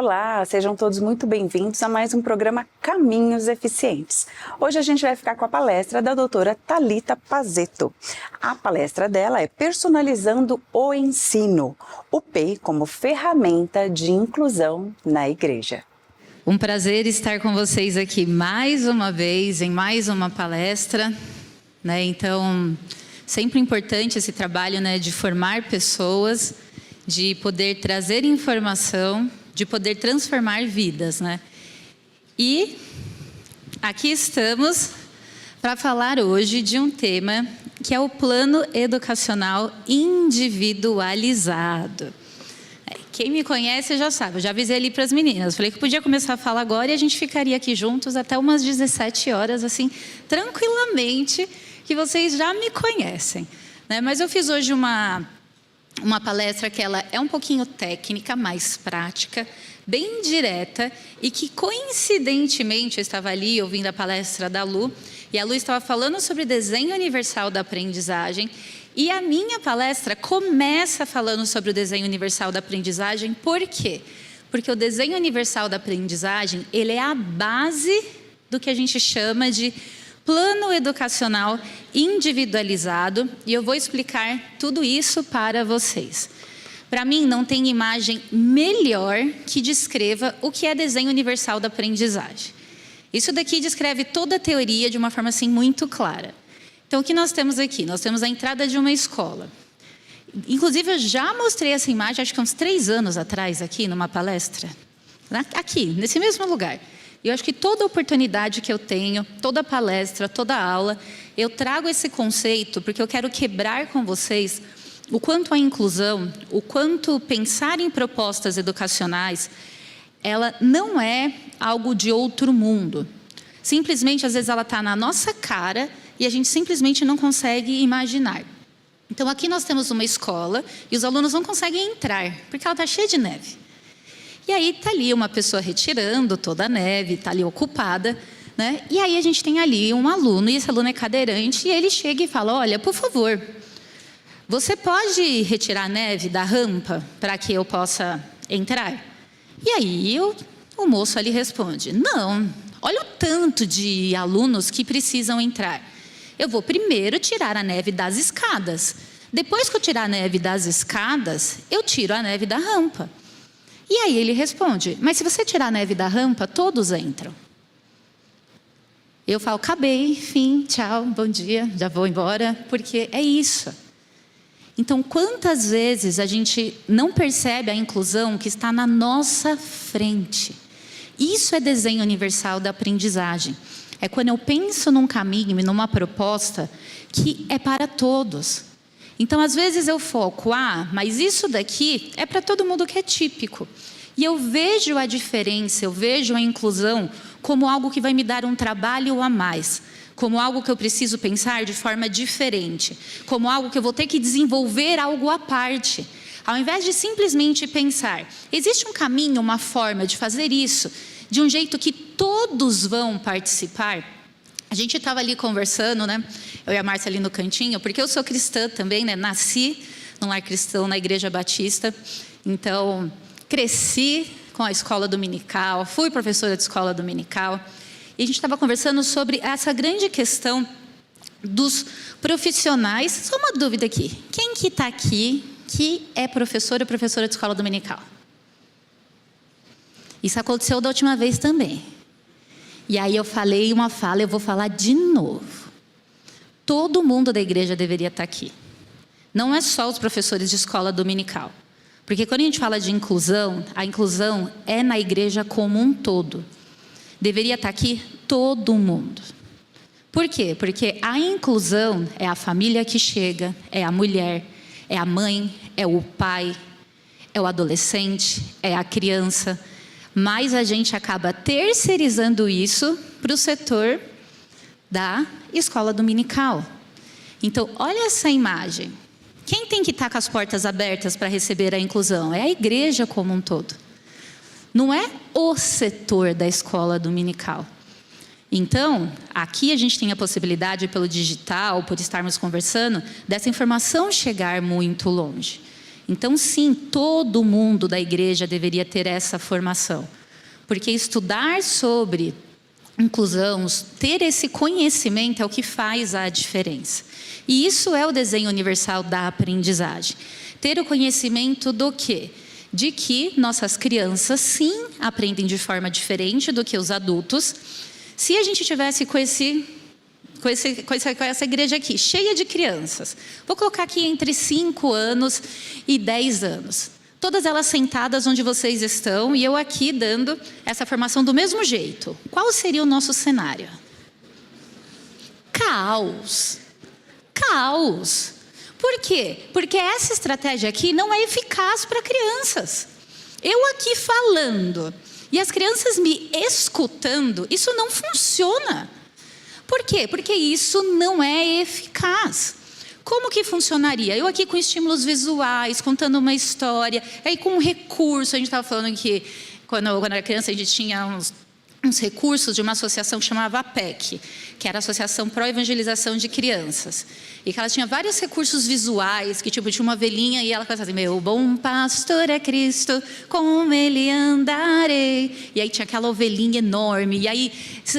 Olá, sejam todos muito bem-vindos a mais um programa Caminhos Eficientes. Hoje a gente vai ficar com a palestra da doutora Thalita Pazzetto. A palestra dela é Personalizando o Ensino, o PEI como ferramenta de inclusão na igreja. Um prazer estar com vocês aqui mais uma vez, em mais uma palestra, né? Então, sempre importante esse trabalho, né, de formar pessoas, de poder trazer informação, de poder transformar vidas, né? E aqui estamos para falar hoje de um tema que é o plano educacional individualizado. Quem me conhece já sabe, eu já avisei ali para as meninas, falei que podia começar a falar agora e a gente ficaria aqui juntos até umas 17 horas, assim, tranquilamente, que vocês já me conhecem, né? Mas eu fiz hoje uma palestra que ela é um pouquinho técnica, mais prática, bem direta, e que coincidentemente eu estava ali ouvindo a palestra da Lu, e a Lu estava falando sobre desenho universal da aprendizagem, e a minha palestra começa falando sobre o desenho universal da aprendizagem. Por quê? Porque o desenho universal da aprendizagem, ele é a base do que a gente chama de plano educacional individualizado, e eu vou explicar tudo isso para vocês. Para mim, não tem imagem melhor que descreva o que é desenho universal da aprendizagem. Isso daqui descreve toda a teoria de uma forma assim muito clara. Então, o que nós temos aqui? Nós temos a entrada de uma escola. Inclusive, eu já mostrei essa imagem, acho que uns 3 anos atrás, aqui numa palestra. Aqui, nesse mesmo lugar. E eu acho que toda oportunidade que eu tenho, toda palestra, toda aula, eu trago esse conceito porque eu quero quebrar com vocês o quanto a inclusão, o quanto pensar em propostas educacionais, ela não é algo de outro mundo. Simplesmente, às vezes, ela está na nossa cara e a gente simplesmente não consegue imaginar. Então, aqui nós temos uma escola e os alunos não conseguem entrar, porque ela está cheia de neve. E aí está ali uma pessoa retirando toda a neve, está ali ocupada, né? E aí a gente tem ali um aluno, e esse aluno é cadeirante, e ele chega e fala: olha, por favor, você pode retirar a neve da rampa para que eu possa entrar? E aí o moço ali responde: não, olha o tanto de alunos que precisam entrar. Eu vou primeiro tirar a neve das escadas. Depois que eu tirar a neve das escadas, eu tiro a neve da rampa. E aí ele responde: mas se você tirar a neve da rampa, todos entram. Eu falo: acabei, fim, tchau, bom dia, já vou embora, porque é isso. Então, quantas vezes a gente não percebe a inclusão que está na nossa frente? Isso é desenho universal da aprendizagem. É quando eu penso num caminho e numa proposta que é para todos. Então, às vezes eu foco: mas isso daqui é para todo mundo que é típico. E eu vejo a diferença, eu vejo a inclusão como algo que vai me dar um trabalho a mais, como algo que eu preciso pensar de forma diferente, como algo que eu vou ter que desenvolver algo à parte. Ao invés de simplesmente pensar, existe um caminho, uma forma de fazer isso, de um jeito que todos vão participar. A gente estava ali conversando, né? Eu e a Márcia ali no cantinho, porque eu sou cristã também, né? Nasci num lar cristão, na Igreja Batista. Então, cresci com a escola dominical, fui professora de escola dominical. E a gente estava conversando sobre essa grande questão dos profissionais. Só uma dúvida aqui. Quem que está aqui que é professora ou professora de escola dominical? Isso aconteceu da última vez também. E aí eu falei uma fala, eu vou falar de novo. Todo mundo da igreja deveria estar aqui. Não é só os professores de escola dominical. Porque quando a gente fala de inclusão, a inclusão é na igreja como um todo. Deveria estar aqui todo mundo. Por quê? Porque a inclusão é a família que chega, é a mulher, é a mãe, é o pai, é o adolescente, é a criança. Mas a gente acaba terceirizando isso para o setor da escola dominical. Então, olha essa imagem. Quem tem que estar com as portas abertas para receber a inclusão? É a igreja como um todo. Não é o setor da escola dominical. Então, aqui a gente tem a possibilidade, pelo digital, por estarmos conversando, dessa informação chegar muito longe. Então, sim, todo mundo da igreja deveria ter essa formação. Porque estudar sobre inclusão, ter esse conhecimento é o que faz a diferença. E isso é o desenho universal da aprendizagem. Ter o conhecimento do quê? De que nossas crianças, sim, aprendem de forma diferente do que os adultos. Se a gente tivesse com essa igreja aqui, cheia de crianças, vou colocar aqui entre 5 anos e 10 anos. Todas elas sentadas onde vocês estão e eu aqui dando essa formação do mesmo jeito. Qual seria o nosso cenário? Caos. Caos. Por quê? Porque essa estratégia aqui não é eficaz para crianças. Eu aqui falando e as crianças me escutando, isso não funciona. Por quê? Porque isso não é eficaz. Como que funcionaria? Eu aqui com estímulos visuais, contando uma história, aí com um recurso, a gente estava falando que quando eu era criança a gente tinha uns recursos de uma associação que chamava APEC, que era a Associação Pró-Evangelização de Crianças. E que ela tinha vários recursos visuais, que tipo, tinha uma ovelhinha e ela fazia assim, meu bom pastor é Cristo, com ele andarei. E aí tinha aquela ovelhinha enorme, e aí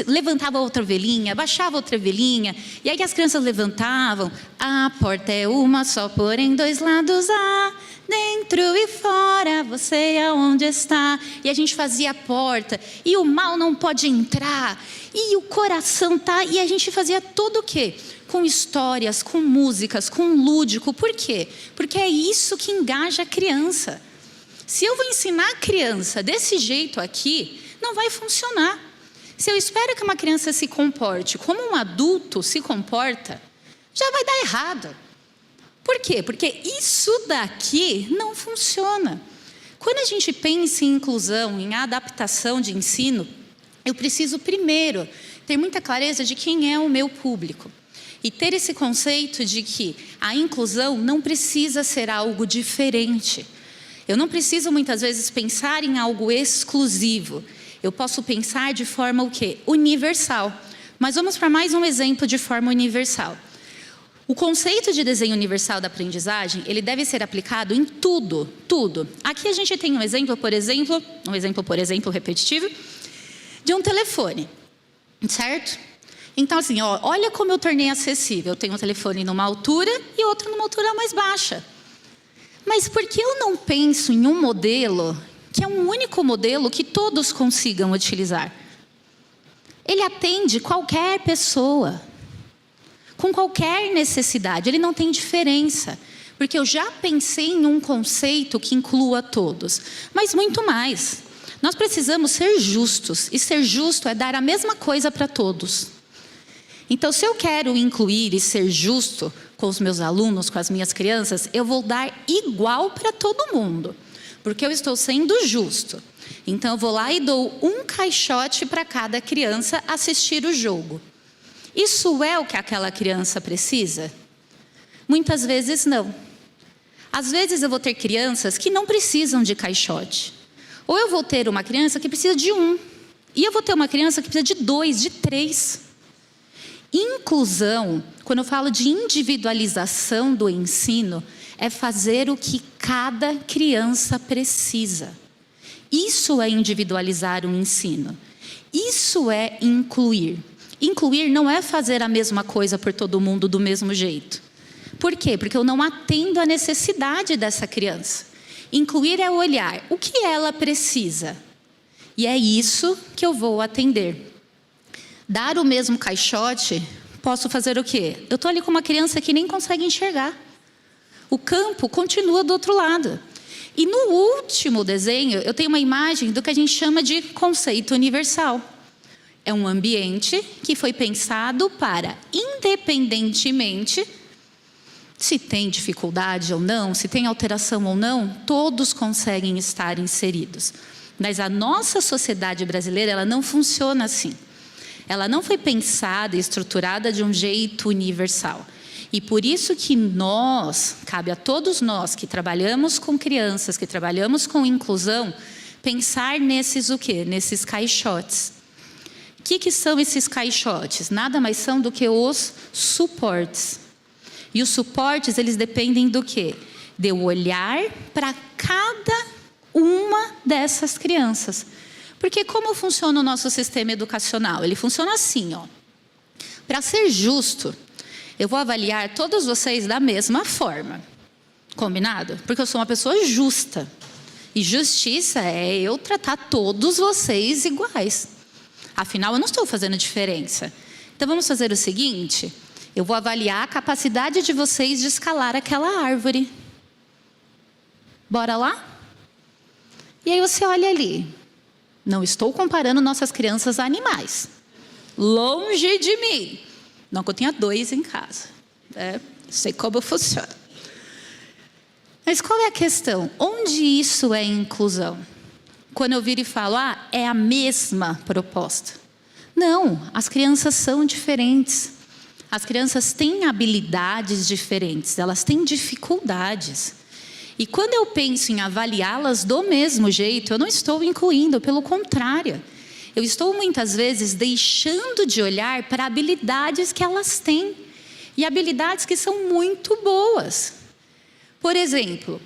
levantava outra ovelhinha, baixava outra ovelhinha, e aí as crianças levantavam, a porta é uma só, porém 2 lados há, dentro e fora, você aonde está? E a gente fazia a porta, e o mal não pode entrar, e o coração tá, e a gente fazia tudo o quê? Com histórias, com músicas, com lúdico. Por quê? Porque é isso que engaja a criança. Se eu vou ensinar a criança desse jeito aqui, não vai funcionar. Se eu espero que uma criança se comporte como um adulto se comporta, já vai dar errado. Por quê? Porque isso daqui não funciona. Quando a gente pensa em inclusão, em adaptação de ensino, eu preciso primeiro ter muita clareza de quem é o meu público. E ter esse conceito de que a inclusão não precisa ser algo diferente. Eu não preciso muitas vezes pensar em algo exclusivo. Eu posso pensar de forma o quê? Universal. Mas vamos para mais um exemplo de forma universal. O conceito de desenho universal da aprendizagem, ele deve ser aplicado em tudo, tudo. Aqui a gente tem um exemplo, por exemplo repetitivo, de um telefone, certo? Então, assim, olha como eu tornei acessível. Eu tenho um telefone numa altura e outro numa altura mais baixa. Mas por que eu não penso em um modelo que é um único modelo que todos consigam utilizar? Ele atende qualquer pessoa, com qualquer necessidade. Ele não tem diferença. Porque eu já pensei em um conceito que inclua todos. Mas muito mais. Nós precisamos ser justos. E ser justo é dar a mesma coisa para todos. Então, se eu quero incluir e ser justo com os meus alunos, com as minhas crianças, eu vou dar igual para todo mundo, porque eu estou sendo justo. Então, eu vou lá e dou um caixote para cada criança assistir o jogo. Isso é o que aquela criança precisa? Muitas vezes não. Às vezes eu vou ter crianças que não precisam de caixote. Ou eu vou ter uma criança que precisa de 1. E eu vou ter uma criança que precisa de 2, de 3. Inclusão, quando eu falo de individualização do ensino, é fazer o que cada criança precisa. Isso é individualizar o ensino. Isso é incluir. Incluir não é fazer a mesma coisa por todo mundo do mesmo jeito. Por quê? Porque eu não atendo à necessidade dessa criança. Incluir é olhar o que ela precisa. E é isso que eu vou atender. Dar o mesmo caixote, posso fazer o quê? Eu estou ali com uma criança que nem consegue enxergar. O campo continua do outro lado. E no último desenho, eu tenho uma imagem do que a gente chama de conceito universal. É um ambiente que foi pensado para, independentemente se tem dificuldade ou não, se tem alteração ou não, todos conseguem estar inseridos. Mas a nossa sociedade brasileira, ela não funciona assim. Ela não foi pensada e estruturada de um jeito universal. E por isso que cabe a todos nós que trabalhamos com crianças, que trabalhamos com inclusão, pensar nesses o quê? Nesses caixotes. O que são esses caixotes? Nada mais são do que os suportes. E os suportes, eles dependem do quê? De eu olhar para cada uma dessas crianças. Porque como funciona o nosso sistema educacional? Ele funciona assim, ó. Para ser justo, eu vou avaliar todos vocês da mesma forma. Combinado? Porque eu sou uma pessoa justa. E justiça é eu tratar todos vocês iguais. Afinal, eu não estou fazendo diferença. Então, vamos fazer o seguinte. Eu vou avaliar a capacidade de vocês de escalar aquela árvore. Bora lá? E aí você olha ali. Não estou comparando nossas crianças a animais. Longe de mim. Não que eu tenha 2 em casa. Sei como funciona. Mas qual é a questão? Onde isso é inclusão? Quando eu viro e falo, é a mesma proposta. Não, as crianças são diferentes. As crianças têm habilidades diferentes, elas têm dificuldades. E quando eu penso em avaliá-las do mesmo jeito, eu não estou incluindo, pelo contrário. Eu estou muitas vezes deixando de olhar para habilidades que elas têm. E habilidades que são muito boas. Por exemplo,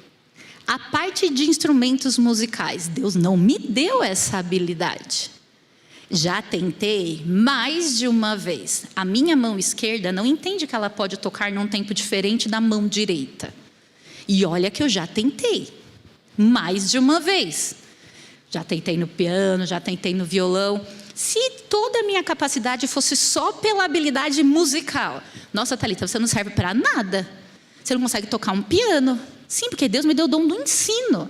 a parte de instrumentos musicais. Deus não me deu essa habilidade. Já tentei mais de uma vez. A minha mão esquerda não entende que ela pode tocar num tempo diferente da mão direita. E olha que eu já tentei. Mais de uma vez. Já tentei no piano, já tentei no violão. Se toda a minha capacidade fosse só pela habilidade musical. Nossa, Thalita, você não serve para nada. Você não consegue tocar um piano. Sim, porque Deus me deu o dom do ensino.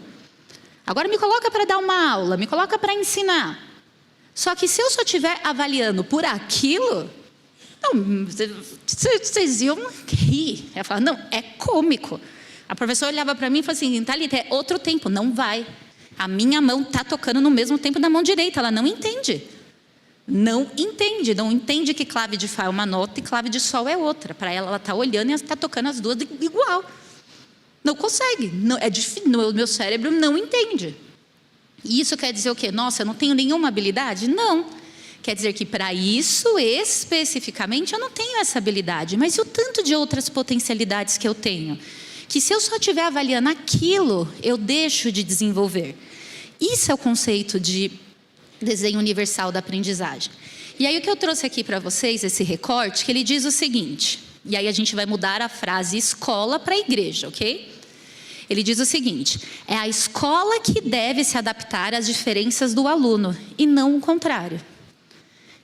Agora me coloca para dar uma aula, me coloca para ensinar. Só que se eu só estiver avaliando por aquilo, não, vocês iam rir. Ela fala, não, é cômico. A professora olhava para mim e falava assim, Thalita, é outro tempo, não vai. A minha mão está tocando no mesmo tempo da mão direita, ela não entende. Não entende que clave de Fá é uma nota e clave de Sol é outra. Para ela está olhando e está tocando as duas igual. Não consegue, o meu cérebro não entende. E isso quer dizer o quê? Nossa, eu não tenho nenhuma habilidade? Não. Quer dizer que para isso, especificamente, eu não tenho essa habilidade. Mas e o tanto de outras potencialidades que eu tenho? Que se eu só estiver avaliando aquilo, eu deixo de desenvolver. Isso é o conceito de desenho universal da aprendizagem. E aí o que eu trouxe aqui para vocês, esse recorte, que ele diz o seguinte, e aí a gente vai mudar a frase escola para igreja, ok? Ele diz o seguinte, é a escola que deve se adaptar às diferenças do aluno, e não o contrário.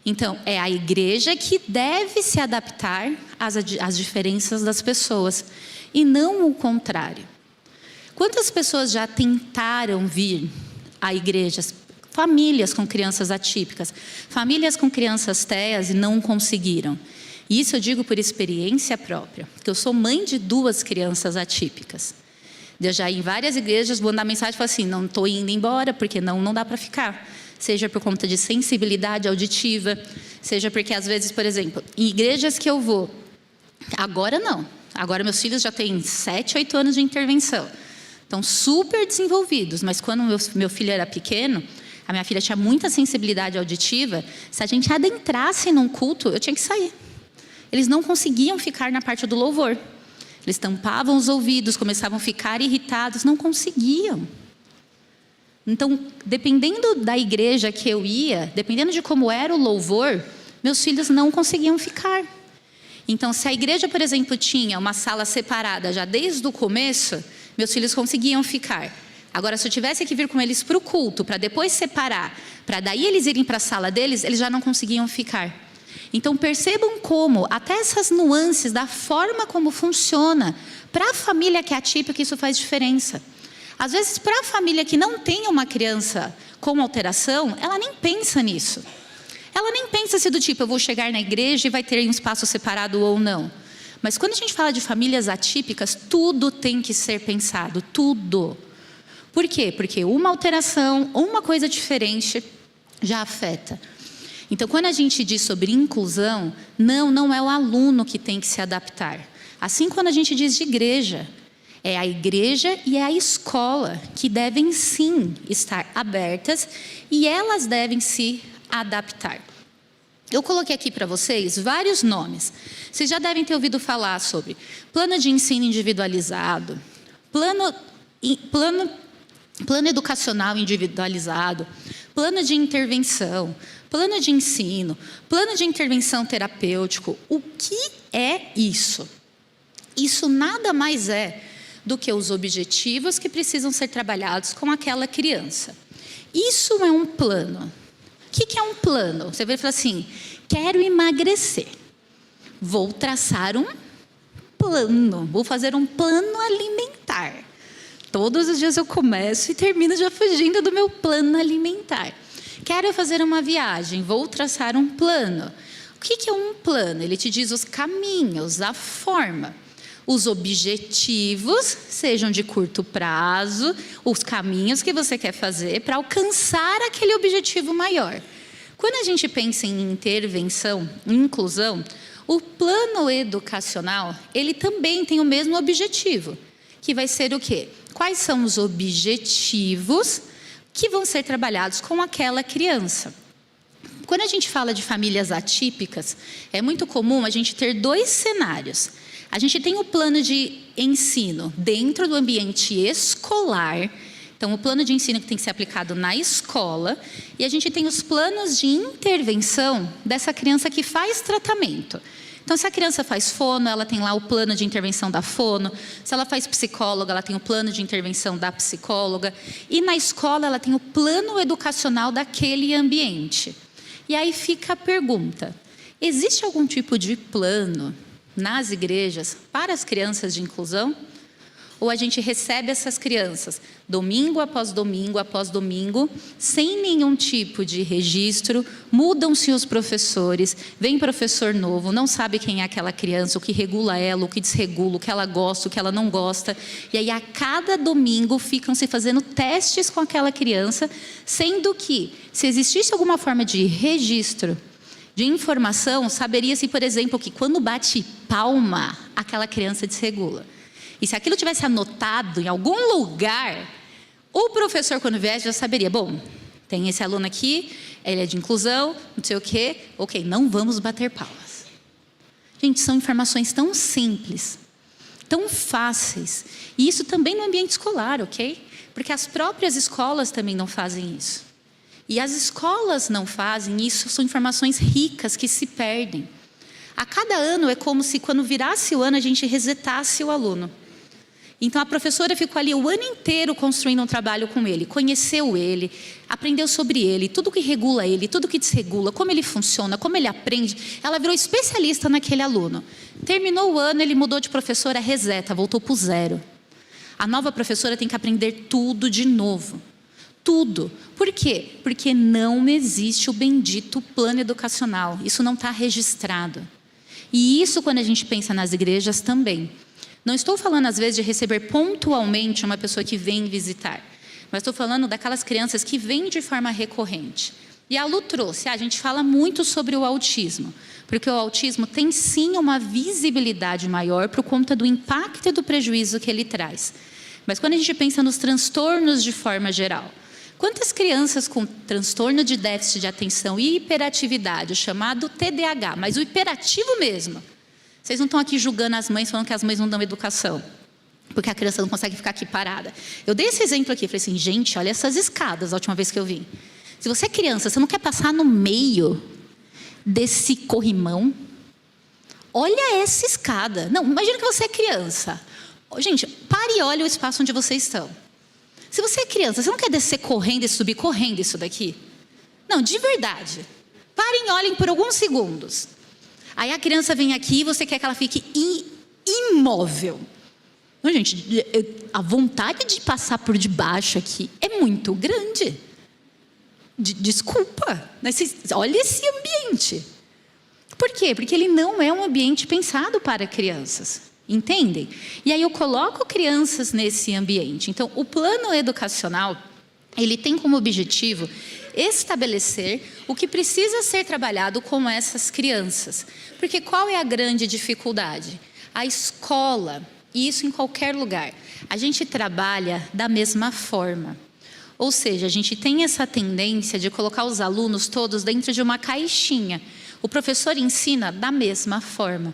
Então, é a igreja que deve se adaptar às diferenças das pessoas, e não o contrário. Quantas pessoas já tentaram vir à igreja? Famílias com crianças atípicas, famílias com crianças TEAs e não conseguiram. E isso eu digo por experiência própria, porque eu sou mãe de 2 crianças atípicas. Eu já em várias igrejas vou mandar mensagem e falar assim, não estou indo embora, porque não dá para ficar. Seja por conta de sensibilidade auditiva, seja porque às vezes, por exemplo, em igrejas que eu vou, agora não. Agora meus filhos já têm 7, 8 anos de intervenção. Estão super desenvolvidos, mas quando meu filho era pequeno, a minha filha tinha muita sensibilidade auditiva, se a gente adentrasse num culto, eu tinha que sair. Eles não conseguiam ficar na parte do louvor. Eles tampavam os ouvidos, começavam a ficar irritados, não conseguiam. Então, dependendo da igreja que eu ia, dependendo de como era o louvor, meus filhos não conseguiam ficar. Então, se a igreja, por exemplo, tinha uma sala separada já desde o começo, meus filhos conseguiam ficar. Agora, se eu tivesse que vir com eles para o culto, para depois separar, para daí eles irem para a sala deles, eles já não conseguiam ficar. Então, percebam como, até essas nuances da forma como funciona, para a família que é atípica, isso faz diferença. Às vezes, para a família que não tem uma criança com alteração, ela nem pensa nisso. Ela nem pensa se do tipo, eu vou chegar na igreja e vai ter um espaço separado ou não. Mas quando a gente fala de famílias atípicas, tudo tem que ser pensado, tudo. Por quê? Porque uma alteração, uma coisa diferente, já afeta. Então, quando a gente diz sobre inclusão, não é o aluno que tem que se adaptar. Assim, quando a gente diz de igreja, é a igreja e é a escola que devem sim estar abertas e elas devem se adaptar. Eu coloquei aqui para vocês vários nomes. Vocês já devem ter ouvido falar sobre plano de ensino individualizado, plano educacional individualizado, plano de intervenção, plano de ensino, plano de intervenção terapêutico. O que é isso? Isso nada mais é do que os objetivos que precisam ser trabalhados com aquela criança. Isso é um plano. O que é um plano? Você vai falar assim, quero emagrecer. Vou traçar um plano, vou fazer um plano alimentar. Todos os dias eu começo e termino já fugindo do meu plano alimentar. Quero fazer uma viagem, vou traçar um plano. O que é um plano? Ele te diz os caminhos, a forma. Os objetivos, sejam de curto prazo, os caminhos que você quer fazer para alcançar aquele objetivo maior. Quando a gente pensa em intervenção, em inclusão, o plano educacional, ele também tem o mesmo objetivo, que vai ser o quê? Quais são os objetivos que vão ser trabalhados com aquela criança? Quando a gente fala de famílias atípicas, é muito comum a gente ter dois cenários. A gente tem o plano de ensino dentro do ambiente escolar, então o plano de ensino que tem que ser aplicado na escola, e a gente tem os planos de intervenção dessa criança que faz tratamento. Então, se a criança faz fono, ela tem lá o plano de intervenção da fono. Se ela faz psicóloga, ela tem o plano de intervenção da psicóloga. E na escola, ela tem o plano educacional daquele ambiente. E aí fica a pergunta, existe algum tipo de plano nas igrejas para as crianças de inclusão? Ou a gente recebe essas crianças domingo após domingo, sem nenhum tipo de registro, mudam-se os professores, vem professor novo, não sabe quem é aquela criança, o que regula ela, o que desregula, o que ela gosta, o que ela não gosta. E aí, a cada domingo, ficam se fazendo testes com aquela criança, sendo que, se existisse alguma forma de registro, de informação, saberia-se, por exemplo, que quando bate palma, aquela criança desregula. E se aquilo tivesse anotado em algum lugar, o professor, quando viesse, já saberia. Bom, tem esse aluno aqui, ele é de inclusão, não sei o quê. Ok, não vamos bater palmas. Gente, são informações tão simples, tão fáceis. E isso também no ambiente escolar, ok? Porque as próprias escolas também não fazem isso. E as escolas não fazem isso, são informações ricas que se perdem. A cada ano é como se, quando virasse o ano, a gente resetasse o aluno. Então, a professora ficou ali o ano inteiro construindo um trabalho com ele, conheceu ele, aprendeu sobre ele, tudo que regula ele, tudo que desregula, como ele funciona, como ele aprende. Ela virou especialista naquele aluno. Terminou o ano, ele mudou de professora, reseta, voltou para o zero. A nova professora tem que aprender tudo de novo. Tudo. Por quê? Porque não existe o bendito plano educacional. Isso não está registrado. E isso, quando a gente pensa nas igrejas, também. Não estou falando, às vezes, de receber pontualmente uma pessoa que vem visitar, mas estou falando daquelas crianças que vêm de forma recorrente. E a Lu trouxe, a gente fala muito sobre o autismo, porque o autismo tem sim uma visibilidade maior por conta do impacto e do prejuízo que ele traz. Mas quando a gente pensa nos transtornos de forma geral, quantas crianças com transtorno de déficit de atenção e hiperatividade, o chamado TDAH, mas o hiperativo mesmo, vocês não estão aqui julgando as mães, falando que as mães não dão educação, porque a criança não consegue ficar aqui parada. Eu dei esse exemplo aqui, falei assim, gente, olha essas escadas, a última vez que eu vim. Se você é criança, você não quer passar no meio desse corrimão? Olha essa escada. Não, imagina que você é criança. Gente, pare e olhe o espaço onde vocês estão. Se você é criança, você não quer descer correndo e subir correndo isso daqui? Não, de verdade. Parem e olhem por alguns segundos. Aí a criança vem aqui e você quer que ela fique imóvel. Não, gente, a vontade de passar por debaixo aqui é muito grande. Desculpa, mas olha esse ambiente. Por quê? Porque ele não é um ambiente pensado para crianças. Entendem? E aí eu coloco crianças nesse ambiente. Então, o plano educacional, ele tem como objetivo estabelecer o que precisa ser trabalhado com essas crianças. Porque qual é a grande dificuldade? A escola, e isso em qualquer lugar, a gente trabalha da mesma forma. Ou seja, a gente tem essa tendência de colocar os alunos todos dentro de uma caixinha. O professor ensina da mesma forma.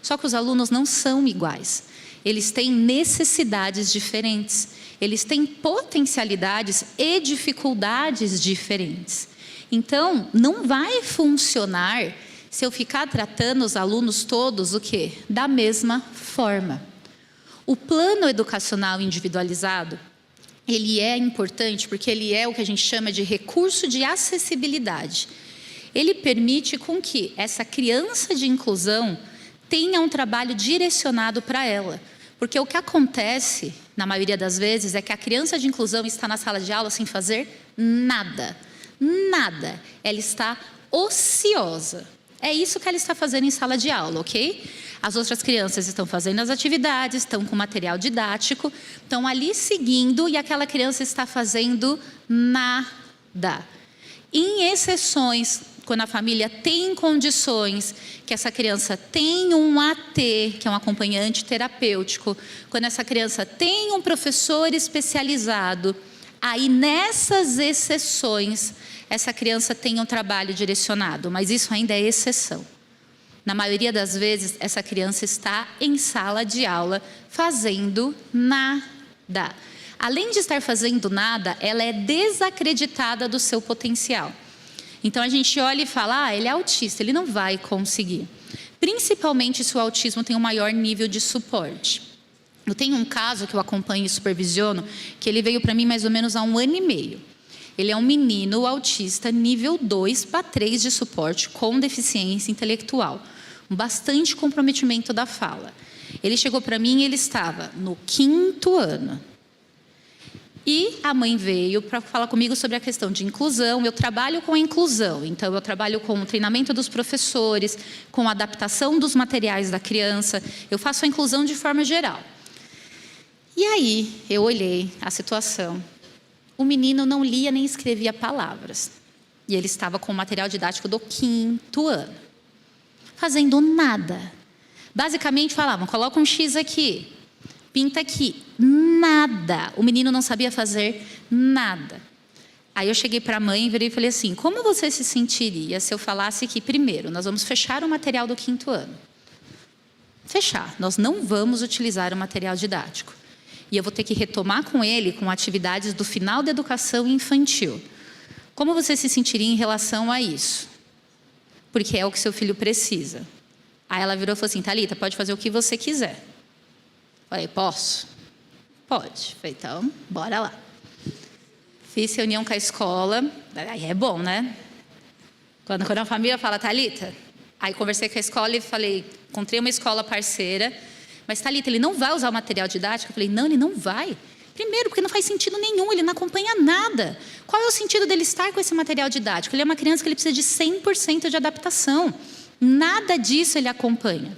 Só que os alunos não são iguais. Eles têm necessidades diferentes. Eles têm potencialidades e dificuldades diferentes. Então, não vai funcionar se eu ficar tratando os alunos todos o quê? Da mesma forma. O plano educacional individualizado, ele é importante porque ele é o que a gente chama de recurso de acessibilidade. Ele permite com que essa criança de inclusão tenha um trabalho direcionado para ela. Porque o que acontece, na maioria das vezes, é que a criança de inclusão está na sala de aula sem fazer nada. Nada. Ela está ociosa. É isso que ela está fazendo em sala de aula, ok? As outras crianças estão fazendo as atividades, estão com material didático, estão ali seguindo e aquela criança está fazendo nada. Em exceções, quando a família tem condições, que essa criança tem um AT, que é um acompanhante terapêutico, quando essa criança tem um professor especializado, aí nessas exceções, essa criança tem um trabalho direcionado, mas isso ainda é exceção. Na maioria das vezes, essa criança está em sala de aula fazendo nada. Além de estar fazendo nada, ela é desacreditada do seu potencial. Então, a gente olha e fala, ele é autista, ele não vai conseguir. Principalmente se o autismo tem um maior nível de suporte. Eu tenho um caso que eu acompanho e supervisiono, que ele veio para mim mais ou menos há 1 ano e meio. Ele é um menino autista nível 2 para 3 de suporte com deficiência intelectual. Bastante comprometimento da fala. Ele chegou para mim e ele estava no 5º ano. E a mãe veio para falar comigo sobre a questão de inclusão. Eu trabalho com a inclusão, então eu trabalho com o treinamento dos professores, com a adaptação dos materiais da criança. Eu faço a inclusão de forma geral. E aí, eu olhei a situação. O menino não lia nem escrevia palavras. E ele estava com o material didático do 5º ano. Fazendo nada. Basicamente falavam, coloca um X aqui, pinta aqui. Nada. O menino não sabia fazer nada. Aí eu cheguei para a mãe e virei e falei assim, como você se sentiria se eu falasse que, primeiro, nós vamos fechar o material do 5º ano? Fechar. Nós não vamos utilizar o material didático. E eu vou ter que retomar com ele com atividades do final da educação infantil. Como você se sentiria em relação a isso? Porque é o que seu filho precisa. Aí ela virou e falou assim, Thalita, pode fazer o que você quiser. Falei, posso? Pode. Falei, então, bora lá. Fiz reunião com a escola. Aí é bom, né? Quando a família fala, Thalita, aí conversei com a escola e falei, encontrei uma escola parceira, mas Thalita, ele não vai usar o material didático? Eu falei, não, ele não vai. Primeiro, porque não faz sentido nenhum, ele não acompanha nada. Qual é o sentido dele estar com esse material didático? Ele é uma criança que ele precisa de 100% de adaptação. Nada disso ele acompanha.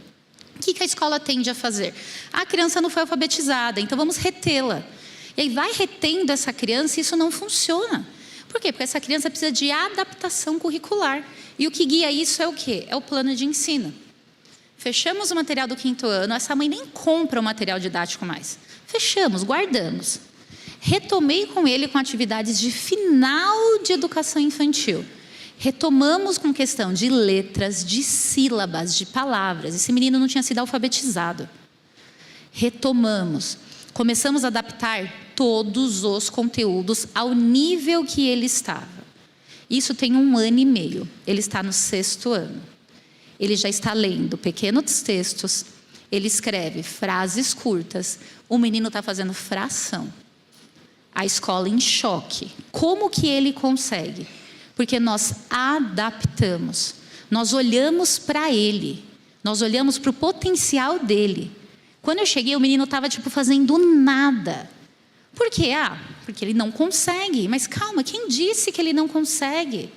O que a escola tende a fazer? A criança não foi alfabetizada, então vamos retê-la. E aí vai retendo essa criança e isso não funciona. Por quê? Porque essa criança precisa de adaptação curricular. E o que guia isso é o quê? É o plano de ensino. Fechamos o material do 5º ano, essa mãe nem compra o material didático mais. Fechamos, guardamos. Retomei com ele com atividades de final de educação infantil. Retomamos com questão de letras, de sílabas, de palavras. Esse menino não tinha sido alfabetizado. Retomamos. Começamos a adaptar todos os conteúdos ao nível que ele estava. Isso tem 1 ano e meio. Ele está no 6º ano. Ele já está lendo pequenos textos. Ele escreve frases curtas. O menino está fazendo fração. A escola em choque. Como que ele consegue? Porque nós adaptamos. Nós olhamos para ele. Nós olhamos para o potencial dele. Quando eu cheguei, o menino estava fazendo nada. Por quê? Porque ele não consegue. Mas calma, quem disse que ele não consegue?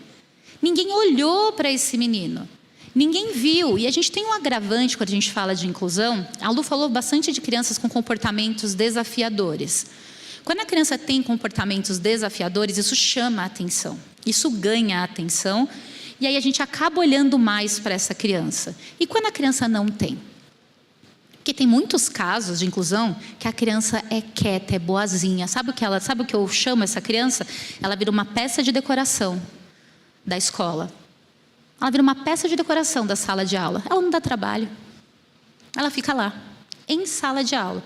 Ninguém olhou para esse menino. Ninguém viu. E a gente tem um agravante quando a gente fala de inclusão. A Lu falou bastante de crianças com comportamentos desafiadores. Quando a criança tem comportamentos desafiadores, isso chama a atenção. Isso ganha a atenção. E aí a gente acaba olhando mais para essa criança. E quando a criança não tem? Porque tem muitos casos de inclusão que a criança é quieta, é boazinha. Sabe o que eu chamo essa criança? Ela vira uma peça de decoração da escola. Ela vira uma peça de decoração da sala de aula. Ela não dá trabalho. Ela fica lá. em sala de aula.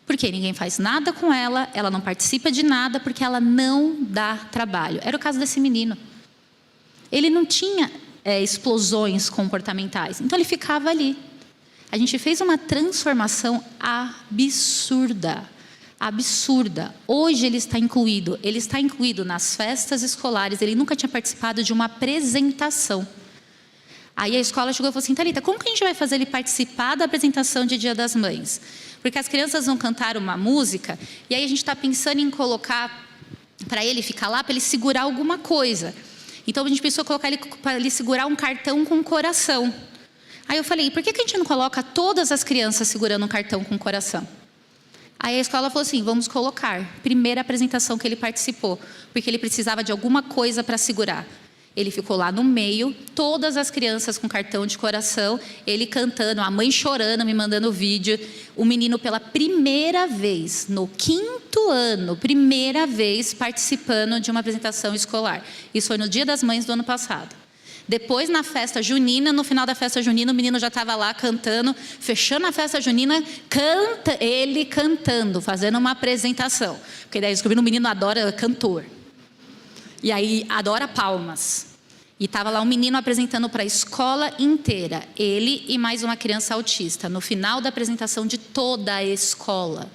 Porque ninguém faz nada com ela, ela não participa de nada, porque ela não dá trabalho. Era o caso desse menino. Ele não tinha explosões comportamentais, então ele ficava ali. A gente fez uma transformação absurda. Absurda. Hoje ele está incluído nas festas escolares, ele nunca tinha participado de uma apresentação. Aí a escola chegou e falou assim, Thalita, como que a gente vai fazer ele participar da apresentação de Dia das Mães? Porque as crianças vão cantar uma música, e aí a gente está pensando em colocar, para ele ficar lá, para ele segurar alguma coisa. Então a gente pensou em colocar ele para ele segurar um cartão com coração. Aí eu falei, por que a gente não coloca todas as crianças segurando um cartão com coração? Aí a escola falou assim, vamos colocar. Primeira apresentação que ele participou, porque ele precisava de alguma coisa para segurar. Ele ficou lá no meio, todas as crianças com cartão de coração, ele cantando, a mãe chorando, me mandando vídeo. O menino pela primeira vez, no 5º ano, primeira vez participando de uma apresentação escolar. Isso foi no Dia das Mães do ano passado. Depois, na festa junina, no final da festa junina, o menino já estava lá cantando, fechando a festa junina, ele cantando, fazendo uma apresentação. Porque daí descobrindo, o menino adora cantor. E aí, adora palmas. E estava lá um menino apresentando para a escola inteira, ele e mais uma criança autista, no final da apresentação de toda a escola.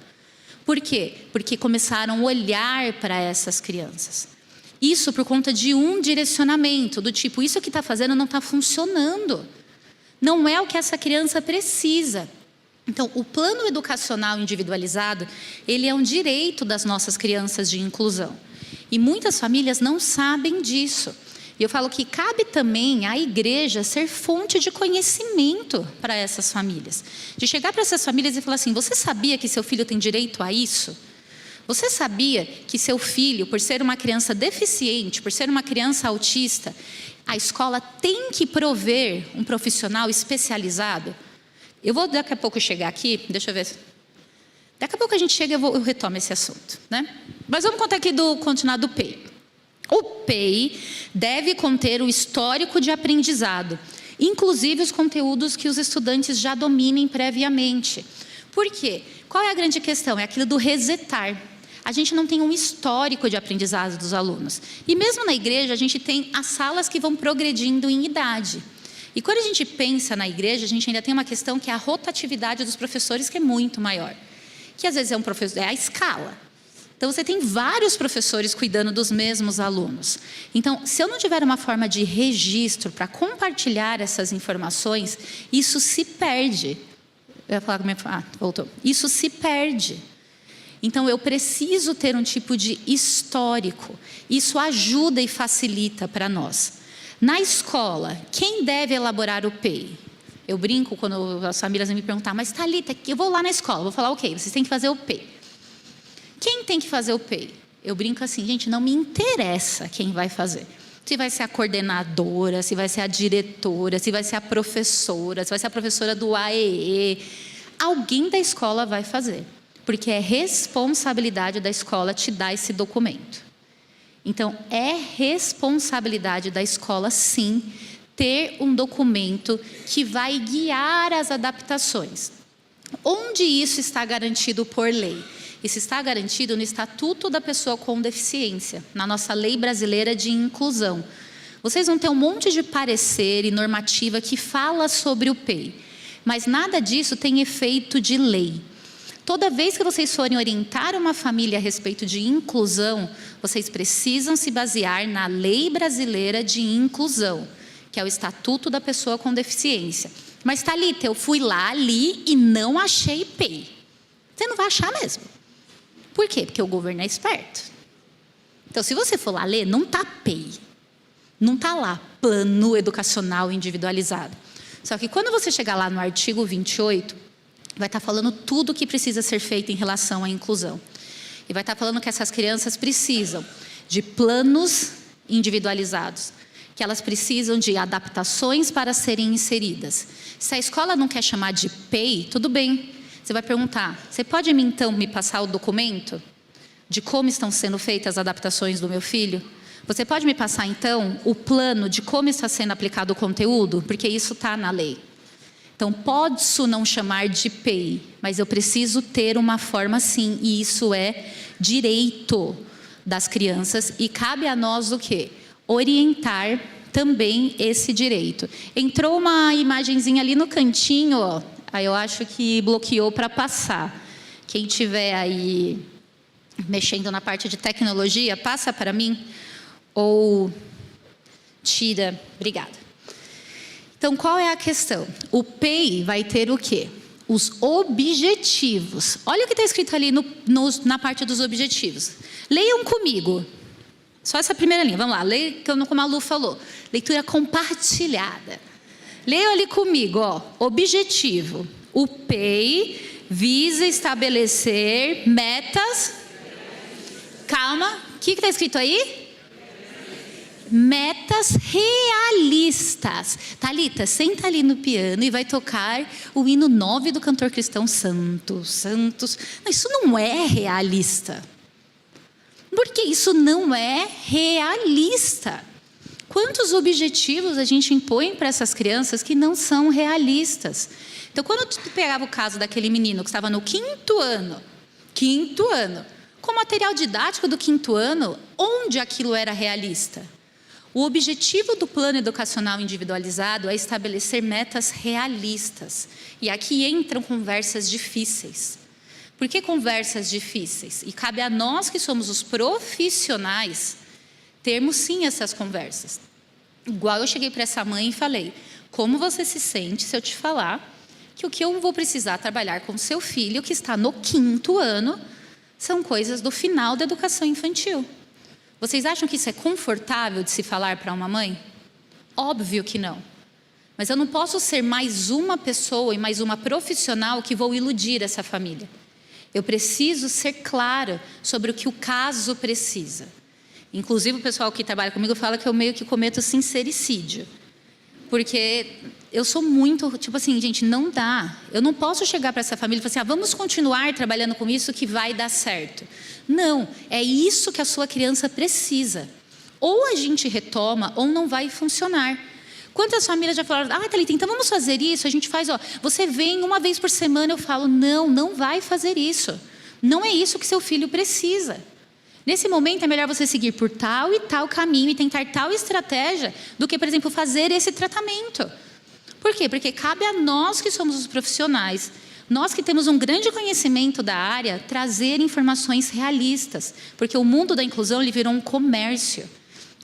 Por quê? Porque começaram a olhar para essas crianças. Isso por conta de um direcionamento, do tipo, isso que está fazendo não está funcionando. Não é o que essa criança precisa. Então, o plano educacional individualizado, ele é um direito das nossas crianças de inclusão. E muitas famílias não sabem disso. E eu falo que cabe também à igreja ser fonte de conhecimento para essas famílias. De chegar para essas famílias e falar assim, você sabia que seu filho tem direito a isso? Você sabia que seu filho, por ser uma criança deficiente, por ser uma criança autista, a escola tem que prover um profissional especializado? Eu vou daqui a pouco chegar aqui, deixa eu ver. Daqui a pouco a gente chega e eu retomo esse assunto, né? Mas vamos contar aqui continuar do PEI. O PEI deve conter o histórico de aprendizado, inclusive os conteúdos que os estudantes já dominem previamente. Por quê? Qual é a grande questão? É aquilo do resetar. A gente não tem um histórico de aprendizado dos alunos. E mesmo na igreja, a gente tem as salas que vão progredindo em idade. E quando a gente pensa na igreja, a gente ainda tem uma questão que é a rotatividade dos professores, que é muito maior. Que às vezes é a escala. Então, você tem vários professores cuidando dos mesmos alunos. Então, se eu não tiver uma forma de registro para compartilhar essas informações, isso se perde. Eu ia falar como é que... voltou. Isso se perde. Então, eu preciso ter um tipo de histórico. Isso ajuda e facilita para nós. Na escola, quem deve elaborar o PEI? Eu brinco quando as famílias me perguntam, mas Thalita, eu vou lá na escola, vou falar, ok, vocês têm que fazer o PEI. Quem tem que fazer o PEI? Eu brinco assim, gente, não me interessa quem vai fazer. Se vai ser a coordenadora, se vai ser a diretora, se vai ser a professora, se vai ser a professora do AEE. Alguém da escola vai fazer. Porque é responsabilidade da escola te dar esse documento. Então, é responsabilidade da escola, sim, ter um documento que vai guiar as adaptações. Onde isso está garantido por lei? Isso está garantido no Estatuto da Pessoa com Deficiência, na nossa lei brasileira de inclusão. Vocês vão ter um monte de parecer e normativa que fala sobre o PEI, mas nada disso tem efeito de lei. Toda vez que vocês forem orientar uma família a respeito de inclusão, vocês precisam se basear na lei brasileira de inclusão, que é o Estatuto da Pessoa com Deficiência. Mas, Thalita, eu fui lá, li e não achei PEI. Você não vai achar mesmo. Por quê? Porque o governo é esperto. Então, se você for lá ler, não está PEI. Não está lá, Plano Educacional Individualizado. Só que quando você chegar lá no artigo 28, vai estar falando tudo o que precisa ser feito em relação à inclusão. E vai estar falando que essas crianças precisam de planos individualizados, que elas precisam de adaptações para serem inseridas. Se a escola não quer chamar de PEI, tudo bem. Você vai perguntar, você pode então me passar o documento de como estão sendo feitas as adaptações do meu filho? Você pode me passar então o plano de como está sendo aplicado o conteúdo? Porque isso está na lei. Então, posso não chamar de PEI, mas eu preciso ter uma forma sim, e isso é direito das crianças, e cabe a nós o quê? Orientar também esse direito. Entrou uma imagenzinha ali no cantinho, ó, aí eu acho que bloqueou para passar. Quem tiver aí mexendo na parte de tecnologia, passa para mim, ou tira, obrigada. Então, qual é a questão? O PEI vai ter o quê? Os objetivos. Olha o que está escrito ali na parte dos objetivos. Leiam comigo. Só essa primeira linha. Vamos lá. Leia, como a Lu falou. Leitura compartilhada. Leiam ali comigo. Ó. Objetivo. O PEI visa estabelecer metas. Calma. O que está escrito aí? Metas realistas. Thalita, senta ali no piano e vai tocar o hino 9 do cantor cristão Santos. Santos. Não, isso não é realista. Porque isso não é realista. Quantos objetivos a gente impõe para essas crianças que não são realistas? Então, quando tu pegava o caso daquele menino que estava no quinto ano, com o material didático do quinto ano, onde aquilo era realista? O objetivo do plano educacional individualizado é estabelecer metas realistas. E aqui entram conversas difíceis. Por que conversas difíceis? E cabe a nós que somos os profissionais termos sim essas conversas. Igual eu cheguei para essa mãe e falei, como você se sente se eu te falar que o que eu vou precisar trabalhar com seu filho, que está no quinto ano, são coisas do final da educação infantil. Vocês acham que isso é confortável de se falar para uma mãe? Óbvio que não. Mas eu não posso ser mais uma pessoa e mais uma profissional que vou iludir essa família. Eu preciso ser clara sobre o que o caso precisa. Inclusive o pessoal que trabalha comigo fala que eu meio que cometo sincericídio. Porque eu sou muito, tipo assim, gente, não dá. Eu não posso chegar para essa família e falar assim, vamos continuar trabalhando com isso que vai dar certo. Não, é isso que a sua criança precisa. Ou a gente retoma ou não vai funcionar. Quantas famílias já falaram, Thalita, então vamos fazer isso, a gente faz, você vem uma vez por semana, eu falo, não vai fazer isso. Não é isso que seu filho precisa. Nesse momento é melhor você seguir por tal e tal caminho e tentar tal estratégia do que, por exemplo, fazer esse tratamento. Por quê? Porque cabe a nós que somos os profissionais, nós que temos um grande conhecimento da área, trazer informações realistas. Porque o mundo da inclusão ele virou um comércio.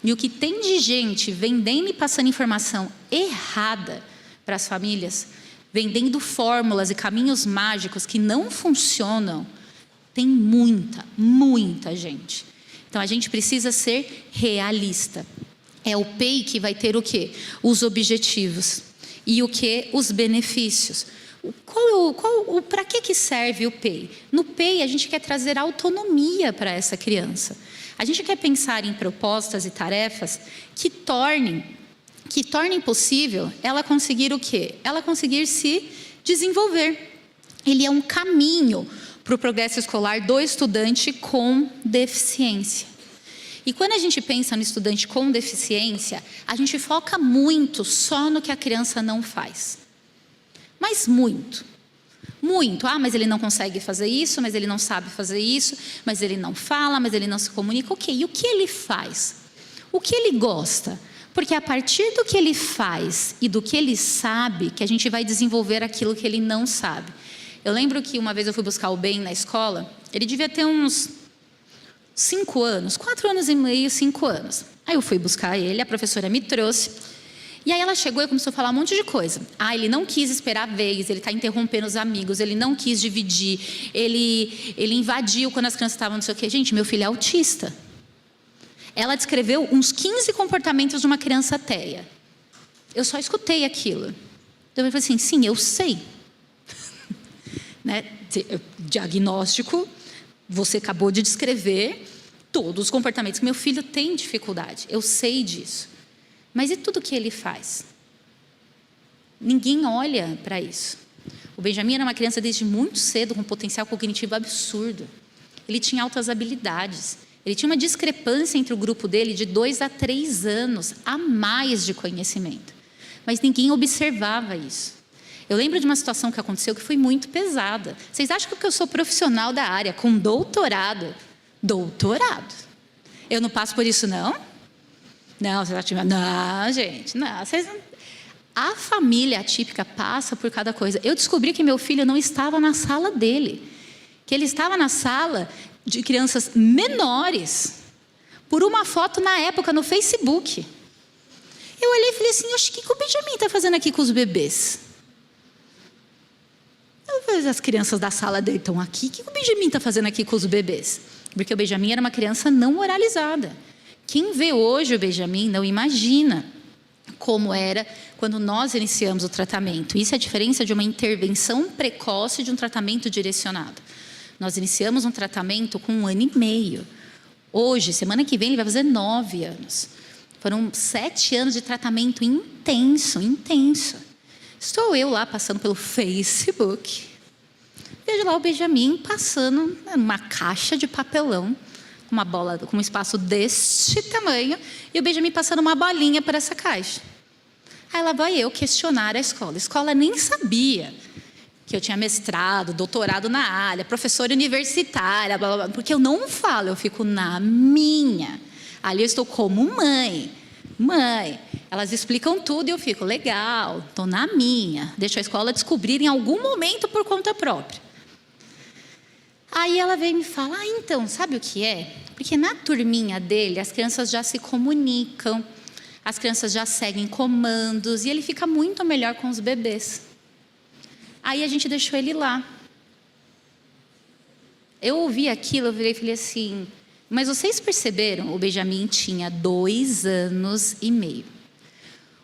E o que tem de gente vendendo e passando informação errada para as famílias, vendendo fórmulas e caminhos mágicos que não funcionam, tem muita gente. Então, a gente precisa ser realista. É o PEI que vai ter o quê? Os objetivos. E o quê? Os benefícios. Para que serve o PEI? No PEI, a gente quer trazer autonomia para essa criança. A gente quer pensar em propostas e tarefas que tornem possível ela conseguir o quê? Ela conseguir se desenvolver. Ele é um caminho para o progresso escolar do estudante com deficiência. E quando a gente pensa no estudante com deficiência, a gente foca muito só no que a criança não faz. Mas muito. Mas ele não consegue fazer isso, mas ele não sabe fazer isso, mas ele não fala, mas ele não se comunica. Ok, e o que ele faz? O que ele gosta? Porque é a partir do que ele faz e do que ele sabe que a gente vai desenvolver aquilo que ele não sabe. Eu lembro que uma vez eu fui buscar o Ben na escola, ele devia ter uns 5 anos, 4 anos e meio, 5 anos. Aí eu fui buscar ele, a professora me trouxe, e aí ela chegou e começou a falar um monte de coisa. Ele não quis esperar a vez, ele está interrompendo os amigos, ele não quis dividir, ele invadiu quando as crianças estavam não sei o quê. Gente, meu filho é autista. Ela descreveu uns 15 comportamentos de uma criança ateia. Eu só escutei aquilo. Então eu falei assim, sim, eu sei. Né? Diagnóstico, você acabou de descrever todos os comportamentos que meu filho tem dificuldade. Eu sei disso. Mas e tudo que ele faz? Ninguém olha para isso. O Benjamin era uma criança desde muito cedo com um potencial cognitivo absurdo. Ele tinha altas habilidades. Ele tinha uma discrepância entre o grupo dele de 2 a 3 anos a mais de conhecimento. Mas ninguém observava isso. Eu lembro de uma situação que aconteceu que foi muito pesada. Vocês acham que porque eu sou profissional da área, com doutorado, eu não passo por isso, não? Não, vocês acham... Não, gente, não. A família atípica passa por cada coisa. Eu descobri que meu filho não estava na sala dele, que ele estava na sala de crianças menores, por uma foto na época no Facebook. Eu olhei e falei assim, o que o Benjamin está fazendo aqui com os bebês? Eu falei, as crianças da sala dele estão aqui, o que o Benjamin está fazendo aqui com os bebês? Porque o Benjamin era uma criança não oralizada. Quem vê hoje o Benjamin não imagina como era quando nós iniciamos o tratamento. Isso é a diferença de uma intervenção precoce de um tratamento direcionado. Nós iniciamos um tratamento com 1 ano e meio. Hoje, semana que vem, ele vai fazer 9 anos. Foram 7 anos de tratamento intenso. Estou eu lá passando pelo Facebook. Vejo lá o Benjamin passando numa caixa de papelão, uma bola com um espaço deste tamanho, e o Benjamin passando uma bolinha para essa caixa. Aí lá vai eu questionar a escola. A escola nem sabia que eu tinha mestrado, doutorado na área, professora universitária, blá, blá, blá, porque eu não falo, eu fico na minha. Ali eu estou como mãe. Elas explicam tudo e eu fico, legal, estou na minha. Deixo a escola descobrir em algum momento por conta própria. Aí ela veio e me fala, então, sabe o que é? Porque na turminha dele, as crianças já se comunicam, as crianças já seguem comandos, e ele fica muito melhor com os bebês. Aí a gente deixou ele lá. Eu ouvi aquilo, eu virei e falei assim, mas vocês perceberam? O Benjamin tinha 2 anos e meio.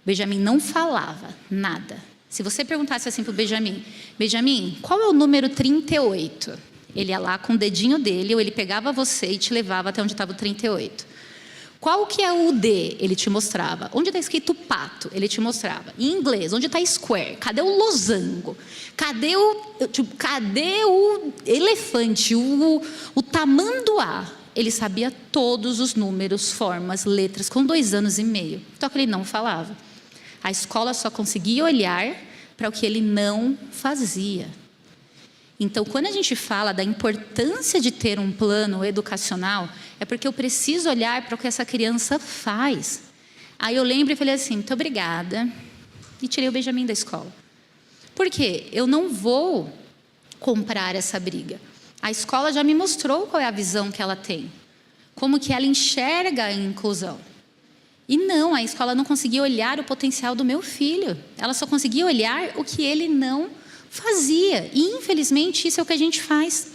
O Benjamin não falava nada. Se você perguntasse assim para o Benjamin, Benjamin, qual é o número 38? Ele ia lá com o dedinho dele, ou ele pegava você e te levava até onde estava o 38. Qual que é o D? Ele te mostrava. Onde está escrito pato? Ele te mostrava. Em inglês, onde está square? Cadê o losango? Cadê o elefante? O tamanduá? Ele sabia todos os números, formas, letras, com 2 anos e meio. Só que ele não falava. A escola só conseguia olhar para o que ele não fazia. Então, quando a gente fala da importância de ter um plano educacional, é porque eu preciso olhar para o que essa criança faz. Aí eu lembro e falei assim, muito obrigada, e tirei o Benjamin da escola. Por quê? Eu não vou comprar essa briga. A escola já me mostrou qual é a visão que ela tem, como que ela enxerga a inclusão. E não, a escola não conseguia olhar o potencial do meu filho. Ela só conseguia olhar o que ele não fazia. E, infelizmente, isso é o que a gente faz.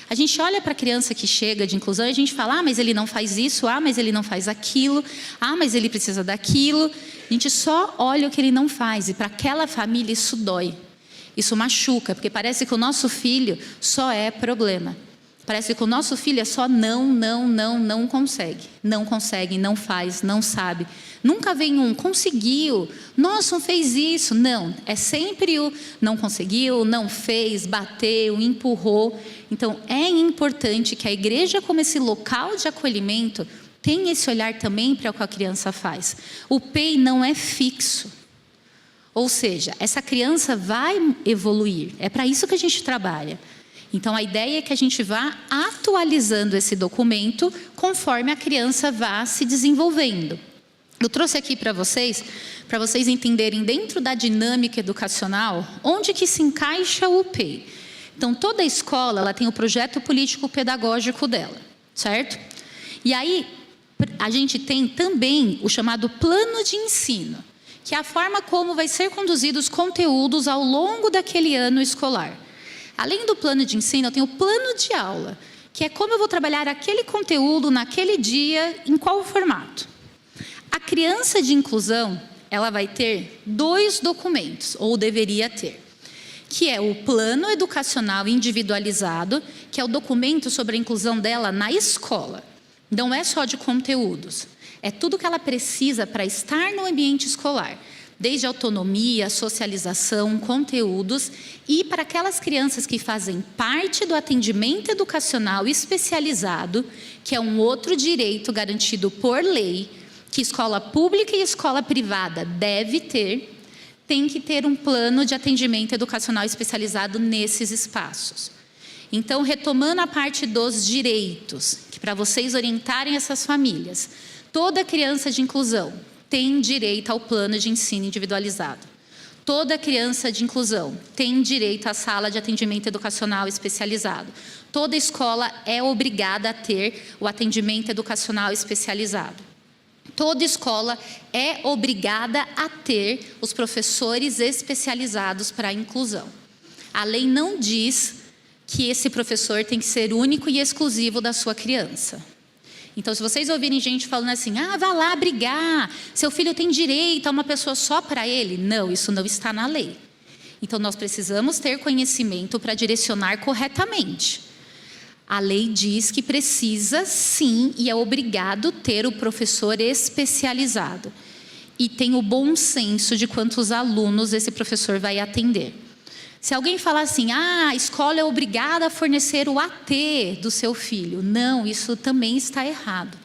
A gente olha para a criança que chega de inclusão e a gente fala, mas ele não faz isso, mas ele não faz aquilo, mas ele precisa daquilo. A gente só olha o que ele não faz. E para aquela família isso dói. Isso machuca, porque parece que o nosso filho só é problema. Parece que o nosso filho é só não consegue. Não consegue, não faz, não sabe. Nunca vem um, conseguiu, nossa, não fez isso. Não, é sempre o não conseguiu, não fez, bateu, empurrou. Então, é importante que a igreja, como esse local de acolhimento, tenha esse olhar também para o que a criança faz. O PEI não é fixo. Ou seja, essa criança vai evoluir. É para isso que a gente trabalha. Então, a ideia é que a gente vá atualizando esse documento conforme a criança vá se desenvolvendo. Eu trouxe aqui para vocês entenderem dentro da dinâmica educacional, onde que se encaixa o PEI. Então, toda escola ela tem o projeto político-pedagógico dela, certo? E aí, a gente tem também o chamado plano de ensino, que é a forma como vai ser conduzidos os conteúdos ao longo daquele ano escolar. Além do plano de ensino, eu tenho o plano de aula, que é como eu vou trabalhar aquele conteúdo naquele dia, em qual formato. A criança de inclusão, ela vai ter 2 documentos, ou deveria ter, que é o plano educacional individualizado, que é o documento sobre a inclusão dela na escola. Não é só de conteúdos, é tudo que ela precisa para estar no ambiente escolar. Desde autonomia, socialização, conteúdos, e para aquelas crianças que fazem parte do atendimento educacional especializado, que é um outro direito garantido por lei, que escola pública e escola privada deve ter, tem que ter um plano de atendimento educacional especializado nesses espaços. Então, retomando a parte dos direitos, que para vocês orientarem essas famílias, toda criança de inclusão tem direito ao plano de ensino individualizado. Toda criança de inclusão tem direito à sala de atendimento educacional especializado. Toda escola é obrigada a ter o atendimento educacional especializado. Toda escola é obrigada a ter os professores especializados para a inclusão. A lei não diz que esse professor tem que ser único e exclusivo da sua criança. Então, se vocês ouvirem gente falando assim, vá lá brigar, seu filho tem direito a uma pessoa só para ele. Não, isso não está na lei. Então, nós precisamos ter conhecimento para direcionar corretamente. A lei diz que precisa, sim, e é obrigado ter o professor especializado. E tem o bom senso de quantos alunos esse professor vai atender. Se alguém falar assim, a escola é obrigada a fornecer o AT do seu filho. Não, isso também está errado.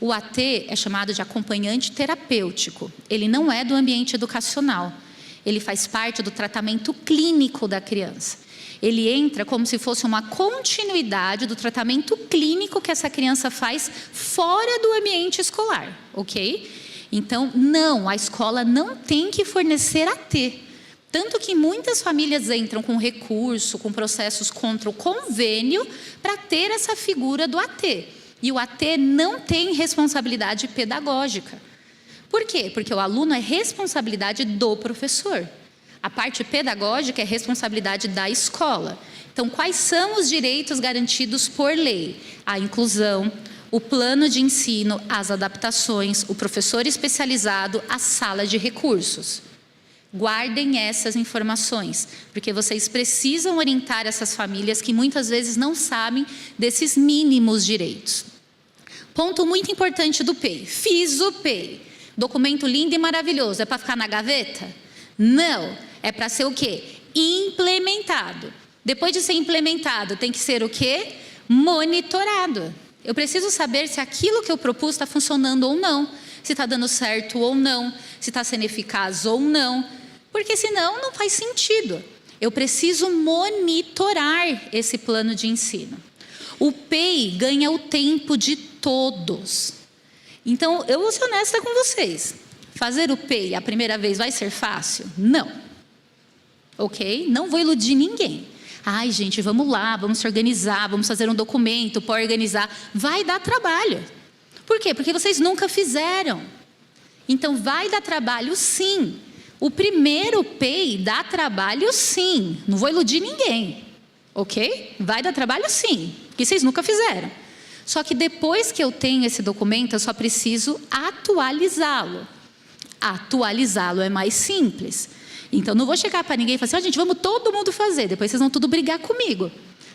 O AT é chamado de acompanhante terapêutico. Ele não é do ambiente educacional. Ele faz parte do tratamento clínico da criança. Ele entra como se fosse uma continuidade do tratamento clínico que essa criança faz fora do ambiente escolar, ok? Então, não, a escola não tem que fornecer AT. Tanto que muitas famílias entram com recurso, com processos contra o convênio, para ter essa figura do AT. E o AT não tem responsabilidade pedagógica. Por quê? Porque o aluno é responsabilidade do professor. A parte pedagógica é responsabilidade da escola. Então, quais são os direitos garantidos por lei? A inclusão, o plano de ensino, as adaptações, o professor especializado, a sala de recursos. Guardem essas informações, porque vocês precisam orientar essas famílias que muitas vezes não sabem desses mínimos direitos. Ponto muito importante do PEI. Fiz o PEI. Documento lindo e maravilhoso. É para ficar na gaveta? Não. É para ser o quê? Implementado. Depois de ser implementado, tem que ser o quê? Monitorado. Eu preciso saber se aquilo que eu propus está funcionando ou não. Se está dando certo ou não. Se está sendo eficaz ou não. Porque senão não faz sentido. Eu preciso monitorar esse plano de ensino. O PEI ganha o tempo de todos. Então, eu vou ser honesta com vocês. Fazer o PEI a primeira vez vai ser fácil? Não. Ok? Não vou iludir ninguém. Ai, gente, vamos lá, vamos se organizar, vamos fazer um documento para organizar. Vai dar trabalho. Por quê? Porque vocês nunca fizeram. Então, vai dar trabalho sim. O primeiro PEI dá trabalho sim. Não vou iludir ninguém. Ok? Vai dar trabalho sim. Porque vocês nunca fizeram. Só que depois que eu tenho esse documento, eu só preciso atualizá-lo. Atualizá-lo é mais simples. Então, não vou chegar para ninguém e falar assim, gente, vamos todo mundo fazer. Depois vocês vão tudo brigar comigo.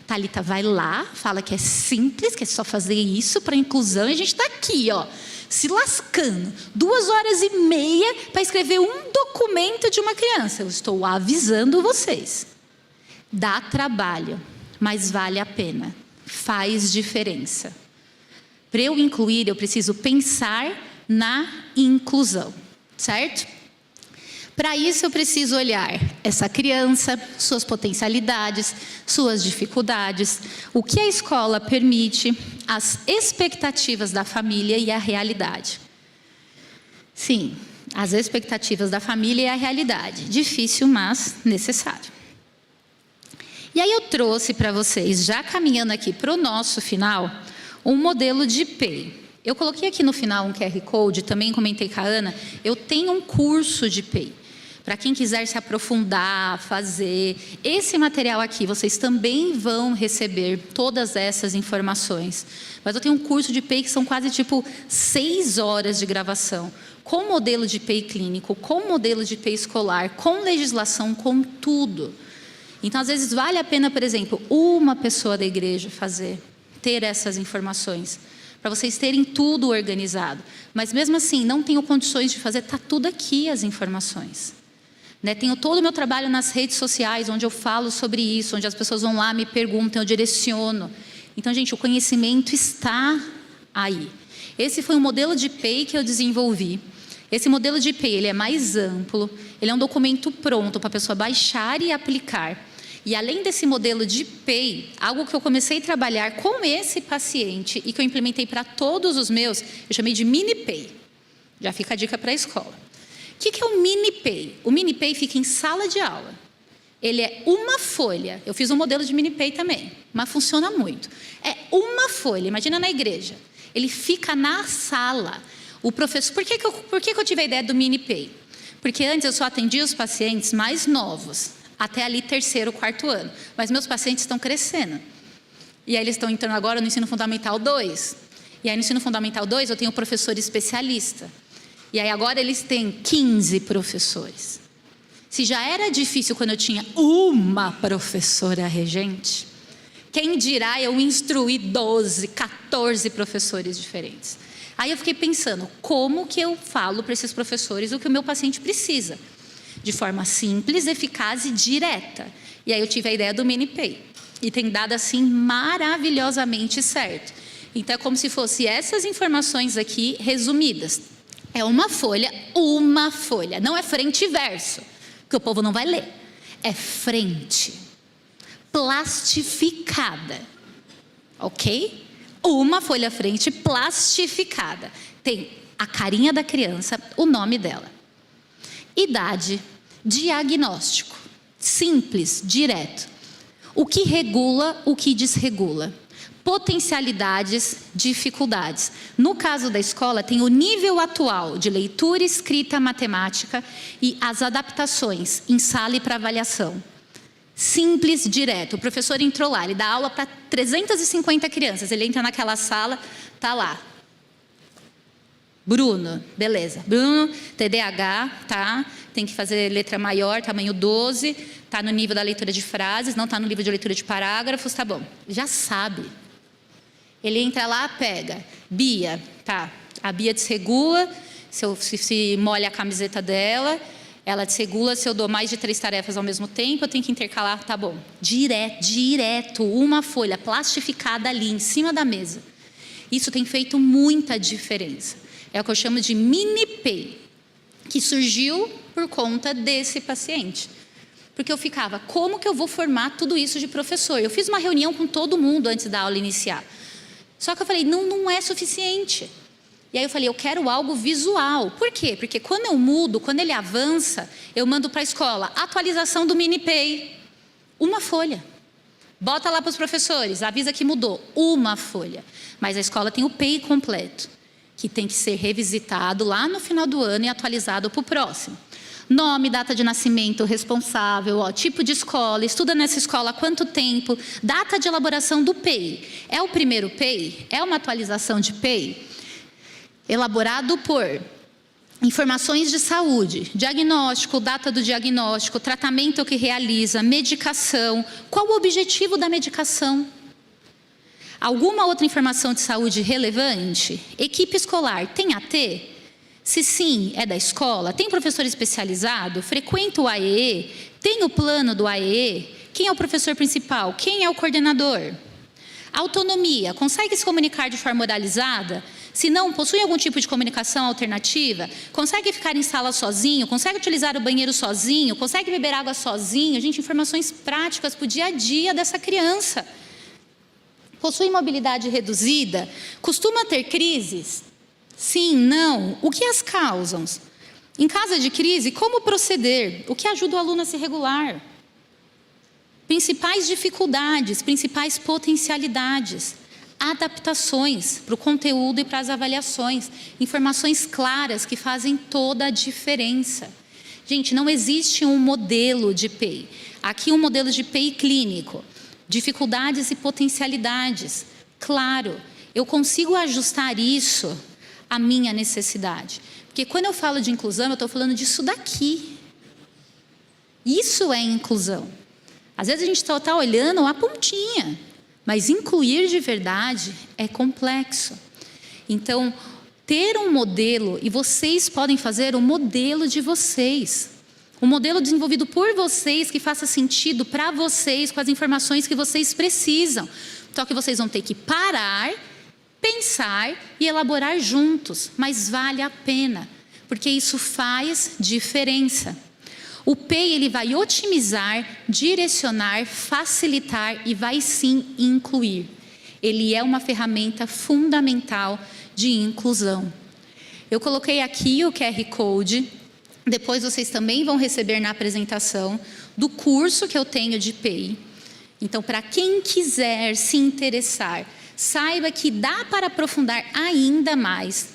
Thalita vai lá, fala que é simples, que é só fazer isso para inclusão. E a gente está aqui, ó, se lascando. 2h30 para escrever um documento de uma criança. Eu estou avisando vocês. Dá trabalho, mas vale a pena. Faz diferença. Para eu incluir, eu preciso pensar na inclusão, certo? Para isso, eu preciso olhar essa criança, suas potencialidades, suas dificuldades, o que a escola permite, as expectativas da família e a realidade. Sim, as expectativas da família e a realidade. Difícil, mas necessário. E aí eu trouxe para vocês, já caminhando aqui para o nosso final, um modelo de PEI. Eu coloquei aqui no final um QR Code, também comentei com a Ana, eu tenho um curso de PEI. Para quem quiser se aprofundar, fazer, esse material aqui, vocês também vão receber todas essas informações. Mas eu tenho um curso de PEI que são quase 6 horas de gravação, com modelo de PEI clínico, com modelo de PEI escolar, com legislação, com tudo. Então, às vezes, vale a pena, por exemplo, uma pessoa da igreja ter essas informações, para vocês terem tudo organizado. Mas, mesmo assim, não tenho condições de fazer, está tudo aqui as informações. Tenho todo o meu trabalho nas redes sociais, onde eu falo sobre isso, onde as pessoas vão lá, me perguntam, eu direciono. Então, gente, o conhecimento está aí. Esse foi um modelo de PEI que eu desenvolvi, Esse modelo de IPEI, ele é mais amplo, ele é um documento pronto para a pessoa baixar e aplicar. E além desse modelo de IPEI, algo que eu comecei a trabalhar com esse paciente e que eu implementei para todos os meus, eu chamei de mini IPEI. Já fica a dica para a escola. O que é o mini IPEI? O mini IPEI fica em sala de aula. Ele é uma folha. Eu fiz um modelo de mini IPEI também, mas funciona muito. É uma folha, imagina na igreja. Ele fica na sala. O professor, por que eu tive a ideia do mini IPEI? Porque antes eu só atendia os pacientes mais novos, até ali 3º, 4º ano. Mas meus pacientes estão crescendo. E aí eles estão entrando agora no ensino fundamental 2. E aí no ensino fundamental 2 eu tenho um professor especialista. E aí agora eles têm 15 professores. Se já era difícil quando eu tinha uma professora regente, quem dirá eu instruir 12, 14 professores diferentes? Aí eu fiquei pensando, como que eu falo para esses professores o que o meu paciente precisa? De forma simples, eficaz e direta. E aí eu tive a ideia do mini IPEI. E tem dado assim maravilhosamente certo. Então é como se fosse essas informações aqui resumidas. É uma folha. Não é frente e verso, que o povo não vai ler. É frente. Plastificada. Ok? Uma folha frente plastificada. Tem a carinha da criança, o nome dela. Idade, diagnóstico, simples, direto. O que regula, o que desregula. Potencialidades, dificuldades. No caso da escola, tem o nível atual de leitura, escrita, matemática e as adaptações em sala e para avaliação. Simples, direto. O professor entrou lá, ele dá aula para 350 crianças. Ele entra naquela sala, tá lá. Bruno, beleza. Bruno, TDAH, tá? Tem que fazer letra maior, tamanho 12. Tá no nível da leitura de frases, não tá no nível de leitura de parágrafos, tá bom. Já sabe. Ele entra lá, pega. Bia, tá. A Bia desregula, se molha a camiseta dela. Ela desregula se eu dou mais de 3 tarefas ao mesmo tempo, eu tenho que intercalar, tá bom. Direto, uma folha plastificada ali, em cima da mesa. Isso tem feito muita diferença. É o que eu chamo de mini IPEI, que surgiu por conta desse paciente. Porque eu ficava, como que eu vou formar tudo isso de professor? Eu fiz uma reunião com todo mundo antes da aula iniciar. Só que eu falei, não é suficiente. E aí eu falei, eu quero algo visual. Por quê? Porque quando eu mudo, quando ele avança, eu mando para a escola, atualização do mini IPEI. Uma folha. Bota lá para os professores, avisa que mudou. Uma folha. Mas a escola tem o IPEI completo, que tem que ser revisitado lá no final do ano e atualizado para o próximo. Nome, data de nascimento, responsável, tipo de escola, estuda nessa escola há quanto tempo, data de elaboração do IPEI. É o primeiro IPEI? É uma atualização de IPEI? Elaborado por informações de saúde, diagnóstico, data do diagnóstico, tratamento que realiza, medicação. Qual o objetivo da medicação? Alguma outra informação de saúde relevante? Equipe escolar, tem AT? Se sim, é da escola? Tem professor especializado? Frequenta o AEE? Tem o plano do AEE? Quem é o professor principal? Quem é o coordenador? Autonomia, consegue se comunicar de forma oralizada? Se não, possui algum tipo de comunicação alternativa? Consegue ficar em sala sozinho? Consegue utilizar o banheiro sozinho? Consegue beber água sozinho? Gente, informações práticas para o dia a dia dessa criança. Possui mobilidade reduzida? Costuma ter crises? Sim, não. O que as causam? Em caso de crise, como proceder? O que ajuda o aluno a se regular? Principais dificuldades, principais potencialidades. Adaptações para o conteúdo e para as avaliações. Informações claras que fazem toda a diferença. Gente, não existe um modelo de IPEI. Aqui um modelo de IPEI clínico. Dificuldades e potencialidades. Claro, eu consigo ajustar isso à minha necessidade. Porque quando eu falo de inclusão, eu estou falando disso daqui. Isso é inclusão. Às vezes a gente só está olhando a pontinha. Mas incluir de verdade é complexo. Então, ter um modelo, e vocês podem fazer o modelo de vocês. Um modelo desenvolvido por vocês, que faça sentido para vocês, com as informações que vocês precisam. Só que vocês vão ter que parar, pensar e elaborar juntos. Mas vale a pena. porque isso faz diferença. O PEI ele vai otimizar, direcionar, facilitar e vai sim incluir. Ele é uma ferramenta fundamental de inclusão. Eu coloquei aqui o QR Code, depois vocês também vão receber na apresentação do curso que eu tenho de PEI. Então, para quem quiser se interessar, saiba que dá para aprofundar ainda mais.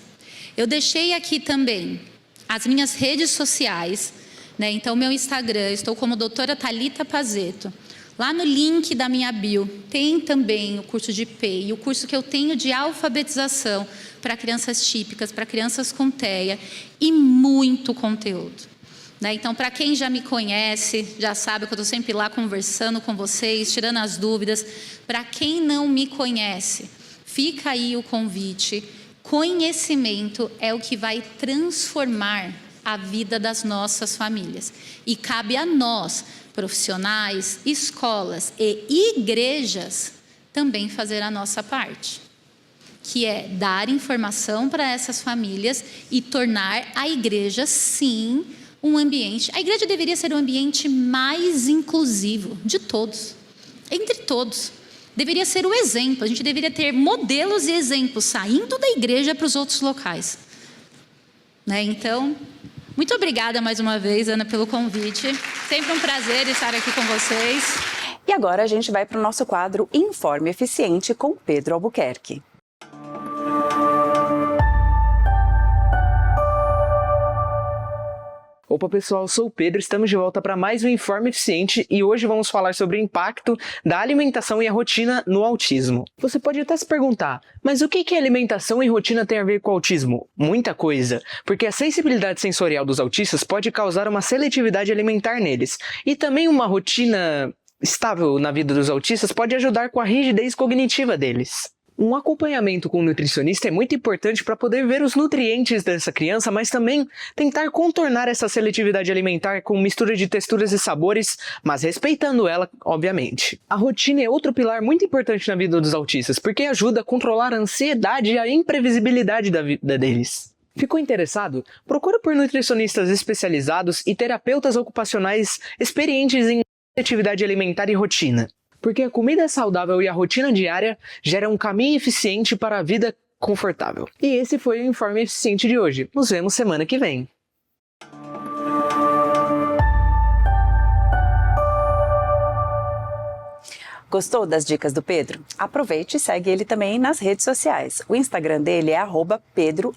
Eu deixei aqui também as minhas redes sociais, né? Então, meu Instagram, estou como doutora Talita Pazzetto. Lá no link da minha bio tem também o curso de PEI, o curso que eu tenho de alfabetização para crianças típicas, para crianças com TEA e muito conteúdo. Então, para quem já me conhece, já sabe que eu estou sempre lá conversando com vocês, tirando as dúvidas. Para quem não me conhece, fica aí o convite. Conhecimento é o que vai transformar a vida das nossas famílias. E cabe a nós, profissionais, escolas e igrejas, também fazer a nossa parte, que é dar informação para essas famílias e tornar a igreja, sim, um ambiente. A igreja deveria ser o ambiente mais inclusivo de todos, entre todos. Deveria ser o exemplo, a gente deveria ter modelos e exemplos saindo da igreja para os outros locais. Então, muito obrigada mais uma vez, Ana, pelo convite. Sempre um prazer estar aqui com vocês. E agora a gente vai para o nosso quadro Informe Eficiente com Pedro Albuquerque. Opa pessoal, sou o Pedro, estamos de volta para mais um Informe Eficiente e hoje vamos falar sobre o impacto da alimentação e a rotina no autismo. Você pode até se perguntar, mas o que alimentação e rotina tem a ver com o autismo? Muita coisa, porque a sensibilidade sensorial dos autistas pode causar uma seletividade alimentar neles e também uma rotina estável na vida dos autistas pode ajudar com a rigidez cognitiva deles. Um acompanhamento com um nutricionista é muito importante para poder ver os nutrientes dessa criança, mas também tentar contornar essa seletividade alimentar com mistura de texturas e sabores, mas respeitando ela, obviamente. A rotina é outro pilar muito importante na vida dos autistas, porque ajuda a controlar a ansiedade e a imprevisibilidade da vida deles. Ficou interessado? Procura por nutricionistas especializados e terapeutas ocupacionais experientes em seletividade alimentar e rotina. Porque a comida saudável e a rotina diária geram um caminho eficiente para a vida confortável. E esse foi o Informe Eficiente de hoje. Nos vemos semana que vem. Gostou das dicas do Pedro? Aproveite e segue ele também nas redes sociais. O Instagram dele é @pedroh.alb.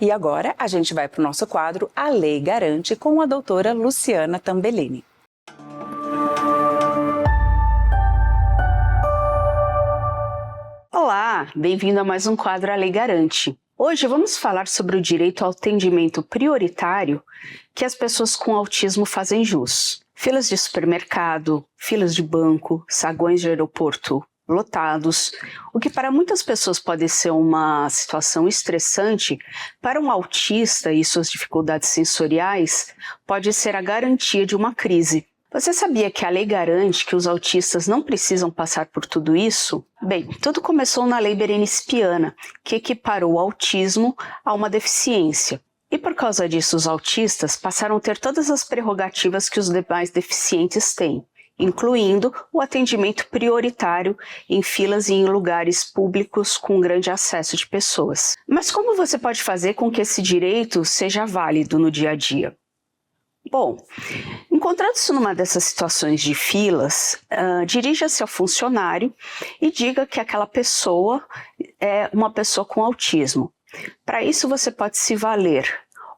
E agora a gente vai para o nosso quadro A Lei Garante com a doutora Luciana Tambellini. Olá, bem-vindo a mais um quadro A Lei Garante. Hoje vamos falar sobre o direito ao atendimento prioritário que as pessoas com autismo fazem jus. Filas de supermercado, filas de banco, saguões de aeroporto lotados, o que para muitas pessoas pode ser uma situação estressante, para um autista e suas dificuldades sensoriais pode ser a garantia de uma crise. Você sabia que a lei garante que os autistas não precisam passar por tudo isso? Bem, tudo começou na Lei Berenice Piana, que equiparou o autismo a uma deficiência. E por causa disso, os autistas passaram a ter todas as prerrogativas que os demais deficientes têm, incluindo o atendimento prioritário em filas e em lugares públicos com grande acesso de pessoas. Mas como você pode fazer com que esse direito seja válido no dia a dia? Bom, encontrando-se numa dessas situações de filas, dirija-se ao funcionário e diga que aquela pessoa é uma pessoa com autismo. Para isso você pode se valer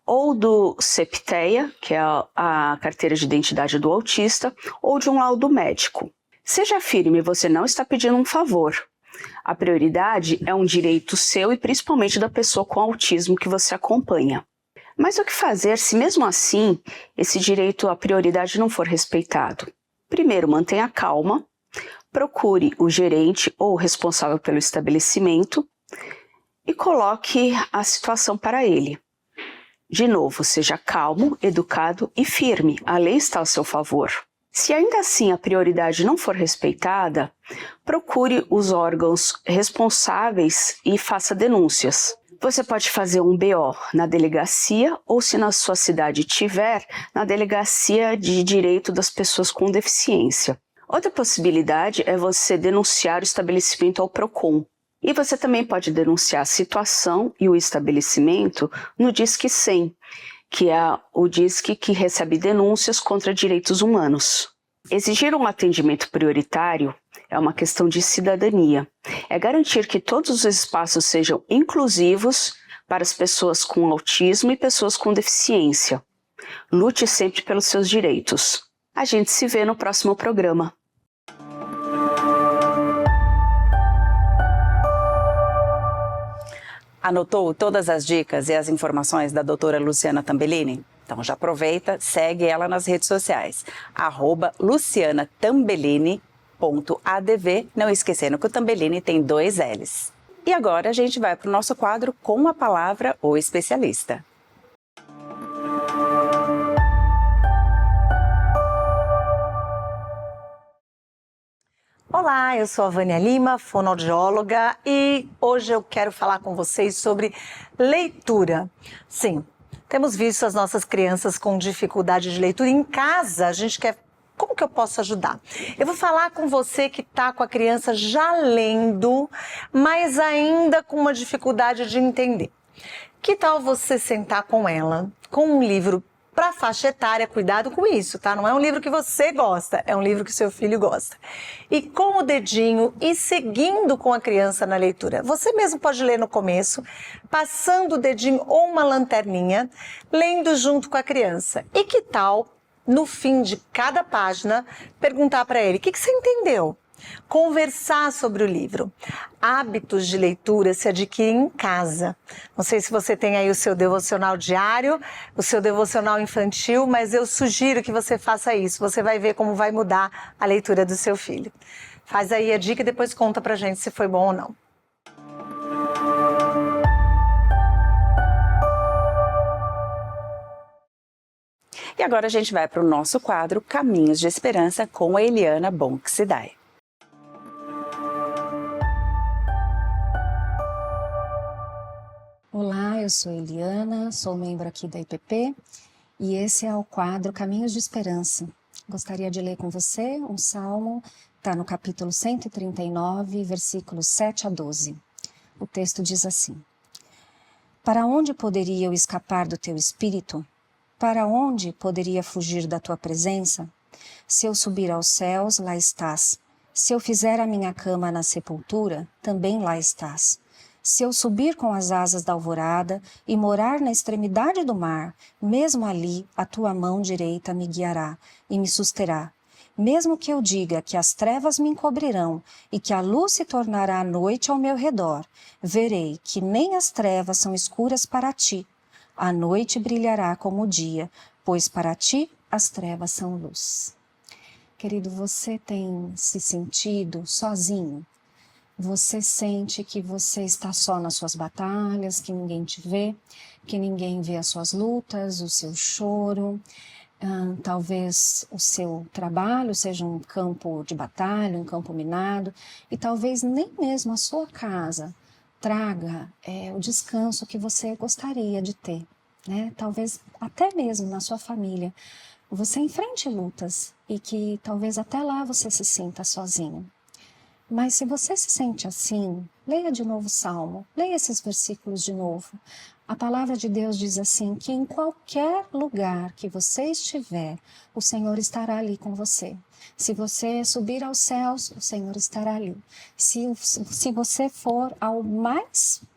ou do CEPTEA, que é a carteira de identidade do autista, ou de um laudo médico. Seja firme, você não está pedindo um favor. A prioridade é um direito seu e principalmente da pessoa com autismo que você acompanha. Mas o que fazer se mesmo assim esse direito à prioridade não for respeitado? Primeiro, mantenha calma, procure o gerente ou o responsável pelo estabelecimento e coloque a situação para ele. De novo, seja calmo, educado e firme, a lei está ao seu favor. Se ainda assim a prioridade não for respeitada, procure os órgãos responsáveis e faça denúncias. Você pode fazer um BO na delegacia ou, se na sua cidade tiver, na delegacia de direito das pessoas com deficiência. Outra possibilidade é você denunciar o estabelecimento ao PROCON. E você também pode denunciar a situação e o estabelecimento no Disque 100, que é o Disque que recebe denúncias contra direitos humanos. Exigir um atendimento prioritário é uma questão de cidadania. É garantir que todos os espaços sejam inclusivos para as pessoas com autismo e pessoas com deficiência. Lute sempre pelos seus direitos. A gente se vê no próximo programa. Anotou todas as dicas e as informações da doutora Luciana Tambellini? Então já aproveita, segue ela nas redes sociais, @lucianatambellini.adv, não esquecendo que o Tambellini tem 2 L's. E agora a gente vai para o nosso quadro Com a Palavra, o Especialista. Olá, eu sou a Vânia Lima, fonoaudióloga, e hoje eu quero falar com vocês sobre leitura. Sim, temos visto as nossas crianças com dificuldade de leitura em casa. A gente quer... Como que eu posso ajudar? Eu vou falar com você que está com a criança já lendo, mas ainda com uma dificuldade de entender. Que tal você sentar com ela, com um livro para faixa etária? Cuidado com isso, tá? Não é um livro que você gosta, é um livro que seu filho gosta. E com o dedinho e seguindo com a criança na leitura. Você mesmo pode ler no começo, passando o dedinho ou uma lanterninha, lendo junto com a criança. E que tal, no fim de cada página, perguntar para ele: o que você entendeu? Conversar sobre o livro. Hábitos de leitura se adquirem em casa. Não sei se você tem aí o seu devocional diário, o seu devocional infantil, mas eu sugiro que você faça isso. Você vai ver como vai mudar a leitura do seu filho. Faz aí a dica e depois conta pra gente se foi bom ou não. E agora a gente vai para o nosso quadro Caminhos de Esperança com a Eliana Bonxiday. Olá, eu sou Eliana, sou membro aqui da IPP e esse é o quadro Caminhos de Esperança. Gostaria de ler com você um salmo, está no capítulo 139, versículos 7 a 12. O texto diz assim: Para onde poderia eu escapar do teu espírito? Para onde poderia fugir da tua presença? Se eu subir aos céus, lá estás. Se eu fizer a minha cama na sepultura, também lá estás. Se eu subir com as asas da alvorada e morar na extremidade do mar, mesmo ali a tua mão direita me guiará e me susterá. Mesmo que eu diga que as trevas me encobrirão e que a luz se tornará a noite ao meu redor, verei que nem as trevas são escuras para ti. A noite brilhará como o dia, pois para ti as trevas são luz. Querido, você tem se sentido sozinho? Você sente que você está só nas suas batalhas, que ninguém te vê, que ninguém vê as suas lutas, o seu choro. Talvez o seu trabalho seja um campo de batalha, um campo minado, e talvez nem mesmo a sua casa traga o descanso que você gostaria de ter, né? Talvez até mesmo na sua família você enfrente lutas e que talvez até lá você se sinta sozinho. Mas se você se sente assim, leia de novo o Salmo, leia esses versículos de novo. A palavra de Deus diz assim, que em qualquer lugar que você estiver, o Senhor estará ali com você. Se você subir aos céus, o Senhor estará ali. Se você for ao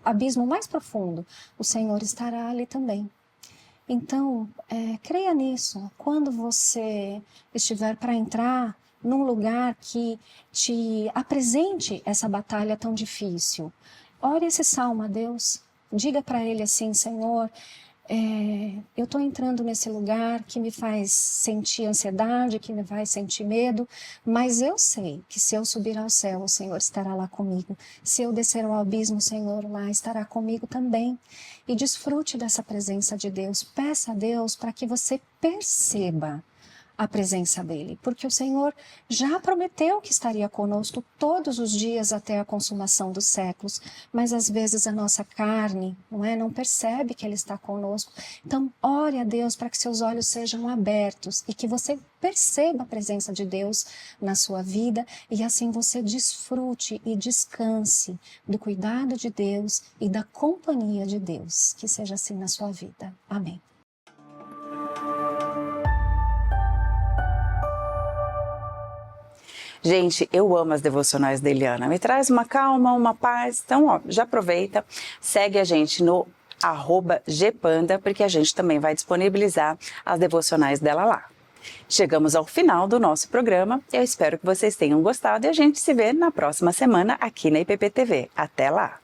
abismo mais profundo, o Senhor estará ali também. Então, creia nisso. Quando você estiver para entrar num lugar que te apresente essa batalha tão difícil, ore esse salmo a Deus, diga para Ele assim: Senhor, eu estou entrando nesse lugar que me faz sentir ansiedade, que me faz sentir medo, mas eu sei que se eu subir ao céu, o Senhor estará lá comigo. Se eu descer ao abismo, o Senhor lá estará comigo também. E desfrute dessa presença de Deus. Peça a Deus para que você perceba a presença dele, porque o Senhor já prometeu que estaria conosco todos os dias até a consumação dos séculos, mas às vezes a nossa carne, não percebe que ele está conosco. Então, ore a Deus para que seus olhos sejam abertos e que você perceba a presença de Deus na sua vida e assim você desfrute e descanse do cuidado de Deus e da companhia de Deus. Que seja assim na sua vida. Amém. Gente, eu amo as devocionais da Eliana. Me traz uma calma, uma paz. Então, já aproveita, segue a gente no @gpanda, porque a gente também vai disponibilizar as devocionais dela lá. Chegamos ao final do nosso programa. Eu espero que vocês tenham gostado e a gente se vê na próxima semana aqui na IPP TV. Até lá!